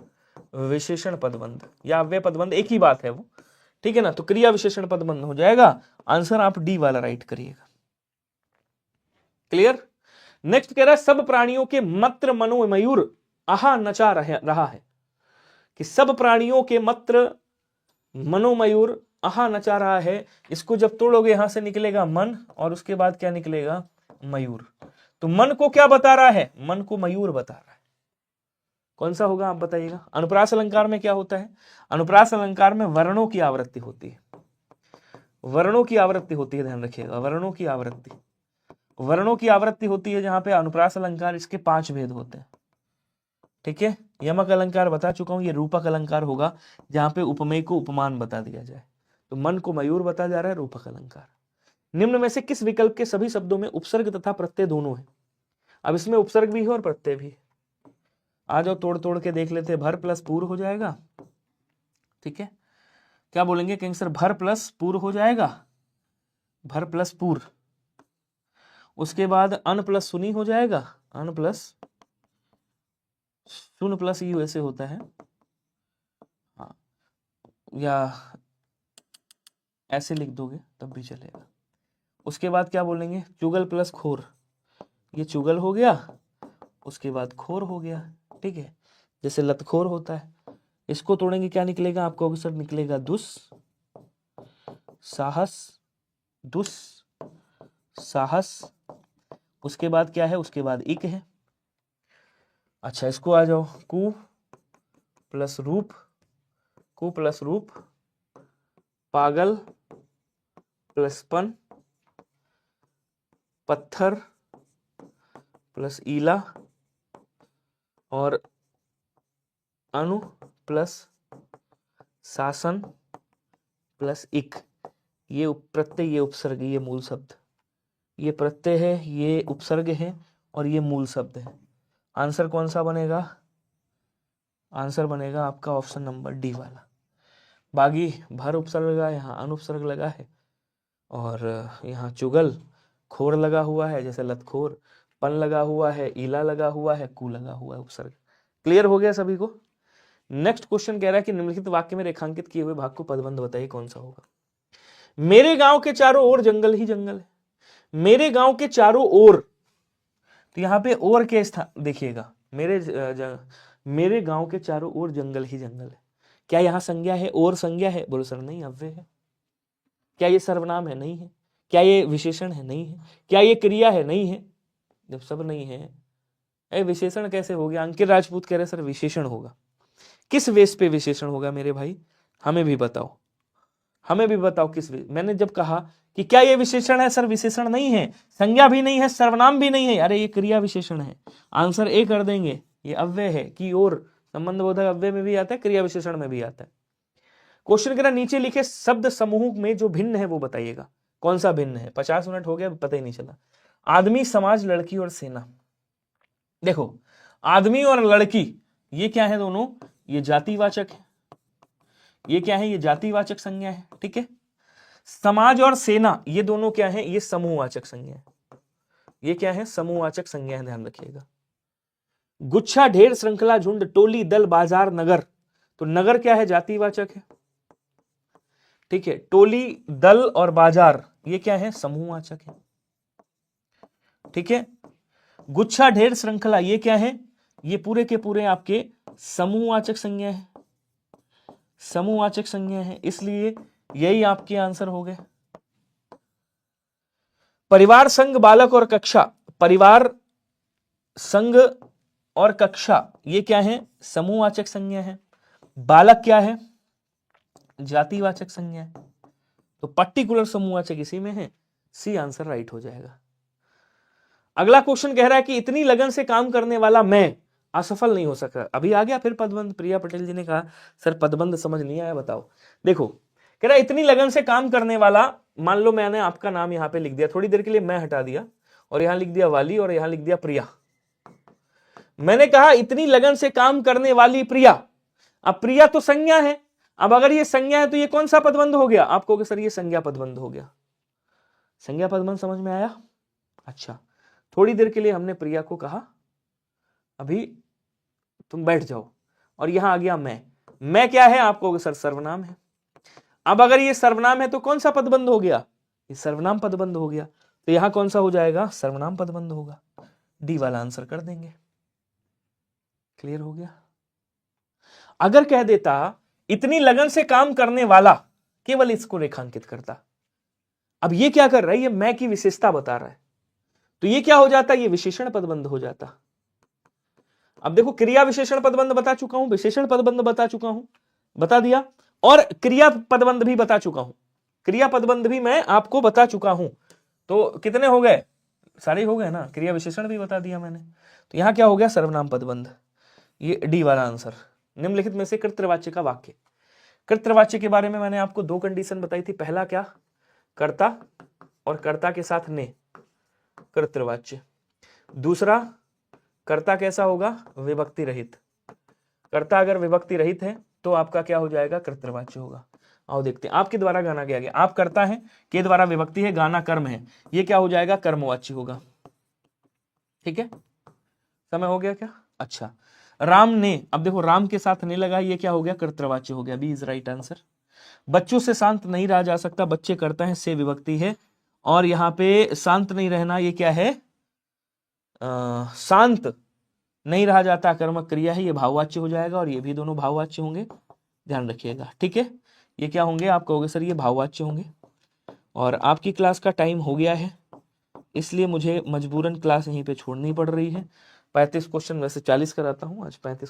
विशेषण पदबंध या अव्यय पदबंध एक ही बात है वो, ठीक है ना। तो क्रिया विशेषण पदबंध हो जाएगा, आंसर आप डी वाला राइट करिएगा, क्लियर। नेक्स्ट कह रहा है सब प्राणियों के मत्र मनोमयूर आहा नचा रहा है, कि सब प्राणियों के मत्र मनोमयूर आहा नचा रहा है। इसको जब तोड़ोगे यहां से निकलेगा मन, और उसके बाद क्या निकलेगा, मयूर। तो मन को क्या बता रहा है, मन को मयूर बता रहा है, कौन सा होगा आप बताइएगा। अनुप्रास अलंकार में क्या होता है, अनुप्रास अलंकार में वर्णों की आवृत्ति होती है, वर्णों की आवृत्ति होती है, ध्यान रखिएगा, वर्णों की आवृत्ति, वर्णों की आवृत्ति होती है जहां पे अनुप्रास अलंकार, इसके 5 भेद होते हैं, ठीक है, यमक अलंकार बता चुका हूं, ये रूपक अलंकार होगा जहां पे उपमेय को उपमान बता दिया जाए। तो मन को मयूर बता जा रहा है, रूपक अलंकार। निम्न में से किस विकल्प के सभी शब्दों में उपसर्ग तथा प्रत्यय दोनों है? अब इसमें उपसर्ग भी है और प्रत्यय भी है। आ जाओ तोड़ तोड़ के देख लेते हैं। भर प्लस पूर्व हो जाएगा, ठीक है, क्या बोलेंगे, कहेंगे सर भर प्लस पूर्व हो जाएगा, भर प्लस पूर्व। उसके बाद अन प्लस सुनी हो जाएगा, अन प्लस सुन प्लस यू ऐसे होता है, हाँ, या ऐसे लिख दोगे तब भी चलेगा। उसके बाद क्या बोलेंगे, चुगल प्लस खोर, ये चुगल हो गया, उसके बाद खोर हो गया, ठीक है, जैसे लतखोर होता है। इसको तोड़ेंगे क्या निकलेगा आपको सर, निकलेगा दुस साहस, दुस साहस। उसके बाद क्या है, उसके बाद इक है। अच्छा इसको आ जाओ, कु प्लस रूप, कु प्लस रूप, पागल प्लस पन, पत्थर प्लस ईला, और अनु प्लस शासन प्लस इक। ये प्रत्यय, ये उपसर्ग, ये मूल शब्द, ये प्रत्यय है, ये उपसर्ग है और ये मूल शब्द है। आंसर कौन सा बनेगा, आंसर बनेगा आपका ऑप्शन नंबर डी वाला। बागी भर उपसर्ग लगा है, यहाँ अनुपसर्ग लगा है, और यहाँ चुगल खोर लगा हुआ है जैसे लतखोर, पन लगा हुआ है, ईला लगा हुआ है, कु लगा हुआ है, उपसर्ग। क्लियर हो गया सभी को। नेक्स्ट क्वेश्चन कह रहा है कि निम्नलिखित वाक्य में रेखांकित किए हुए भाग को पदबंध बताइए कौन सा होगा। मेरे गांव के चारों ओर जंगल ही जंगल है। मेरे गांव के चारों ओर, तो यहाँ पे और के स्थान देखिएगा, मेरे गांव के चारों ओर जंगल ही जंगल है। क्या यहाँ संज्ञा है, और संज्ञा है? बोलो सर नहीं, अव्यय है। क्या ये सर्वनाम है? नहीं है। क्या ये विशेषण है? नहीं है। क्या ये क्रिया है? नहीं है। जब सब नहीं है, विशेषण कैसे हो गया? अंकित राजपूत कह रहे सर विशेषण होगा। किस वेश पे विशेषण होगा मेरे भाई, हमें भी बताओ, हमें भी बताओ किस वेश। मैंने जब कहा कि क्या ये विशेषण है, सर विशेषण नहीं है, संज्ञा भी नहीं है, सर्वनाम भी नहीं है, अरे ये क्रिया विशेषण है। आंसर ए कर देंगे, ये अव्यय है। की और संबंध बोधक अव्यय में भी आता है, क्रिया विशेषण में भी आता है। क्वेश्चन कह रहा नीचे लिखे शब्द समूह में जो भिन्न है वो बताइएगा। कौन सा भिन्न है? 50 मिनट हो गया, पता ही नहीं चला। आदमी, समाज, लड़की और सेना। देखो आदमी और लड़की ये क्या है दोनों, ये जातिवाचक है। ये क्या है, ये जातिवाचक संज्ञा है, ठीक है। समाज और सेना ये दोनों क्या है, ये समूहवाचक संज्ञा है। ये क्या है, समूहवाचक संज्ञा है, ध्यान रखिएगा। गुच्छा, ढेर, श्रृंखला, झुंड, टोली, दल, बाजार, नगर, तो नगर क्या है, जातिवाचक है, ठीक है। टोली, दल और बाजार ये क्या है, समूहवाचक है, ठीक है। गुच्छा, ढेर, श्रृंखला ये क्या है, ये पूरे के पूरे आपके समूहवाचक संज्ञा है, समूहवाचक संज्ञा है, इसलिए यही आपके आंसर हो गए। परिवार, संघ, बालक और कक्षा, परिवार, संघ और कक्षा ये क्या है, समूहवाचक संज्ञा है। बालक क्या है, जातिवाचक संज्ञा है। तो पर्टिकुलर समूहवाचक इसी में है, सी आंसर राइट हो जाएगा। अगला क्वेश्चन कह रहा है कि इतनी लगन से काम करने वाला मैं असफल नहीं हो सका। अभी आ गया फिर पदबंध। प्रिया पटेल जी ने कहा सर पदबंध समझ नहीं आया, बताओ। देखो कह रहा है इतनी लगन से काम करने वाला, मान लो मैंने आपका नाम यहां पे लिख दिया, थोड़ी देर के लिए मैं हटा दिया और यहां लिख दिया वाली और यहां लिख दिया प्रिया। मैंने कहा इतनी लगन से काम करने वाली प्रिया। अब प्रिया तो संज्ञा है, अब अगर ये संज्ञा है तो ये कौन सा पदबंध हो गया? आप कहोगे सर ये संज्ञा पदबंध हो गया। संज्ञा पदबंध समझ में आया? अच्छा, थोड़ी देर के लिए हमने प्रिया को कहा अभी तुम बैठ जाओ, और यहां आ गया मैं क्या है? आप कहोगे सर सर्वनाम है। अब अगर ये सर्वनाम है तो कौन सा पदबंध हो गया? ये सर्वनाम पदबंध हो गया। तो यहां कौन सा हो जाएगा? सर्वनाम पदबंध होगा। डी वाला आंसर कर देंगे। क्लियर हो गया? अगर कह देता इतनी लगन से काम करने वाला, केवल इसको रेखांकित करता। अब ये क्या कर रहा है? ये मैं की विशेषता बता रहा है, तो ये क्या हो जाता? ये विशेषण पदबंध हो जाता। अब देखो क्रिया विशेषण पदबंध बता चुका हूं, विशेषण पदबंध बता चुका हूं, बता दिया, और क्रिया पदबंध भी बता चुका हूं। क्रिया पदबंध भी मैं आपको बता चुका हूं। तो कितने हो गए? सारे हो गए ना। क्रिया विशेषण भी बता दिया मैंने। तो यहां क्या हो गया? सर्वनाम पदबंध। ये डी वाला आंसर। निम्नलिखित में से कर्तृवाच्य का वाक्य। कर्तृवाच्य के बारे में मैंने आपको दो कंडीशन बताई थी। पहला क्या, कर्ता और कर्ता के साथ ने, कर्तृवाच्य। दूसरा, कर्ता कैसा होगा, विभक्ति रहित। कर्ता अगर विभक्ति रहित है तो आपका क्या हो जाएगा, कर्तृवाच्य होगा। आओ देखते हैं आपके द्वारा गाना गाया गया, आप कर्ता है, के द्वारा विभक्ति है, गाना कर्म है, ये क्या हो जाएगा, कर्मवाच्य होगा। ठीक है, समय हो गया क्या? अच्छा, राम ने, अब देखो राम के साथ ने लगा, ये क्या हो गया, कर्तृवाच्य हो गया। B is right answer. बच्चों से शांत नहीं रहा जा सकता, बच्चे करता है, से विभक्ति है, और यहाँ पे शांत नहीं रहना, ये क्या है, शांत नहीं रहा जाता, कर्मक क्रिया है, ये भाववाच्य हो जाएगा, और ये भी दोनों भाववाच्य होंगे, ध्यान रखिएगा। ठीक है, ये क्या होंगे, आप कहोगे सर ये भाववाच्य होंगे। और आपकी क्लास का टाइम हो गया है, इसलिए मुझे मजबूरन क्लास यहीं पे छोड़नी पड़ रही है। 35 क्वेश्चन, वैसे 40 कराता हूँ, आज 35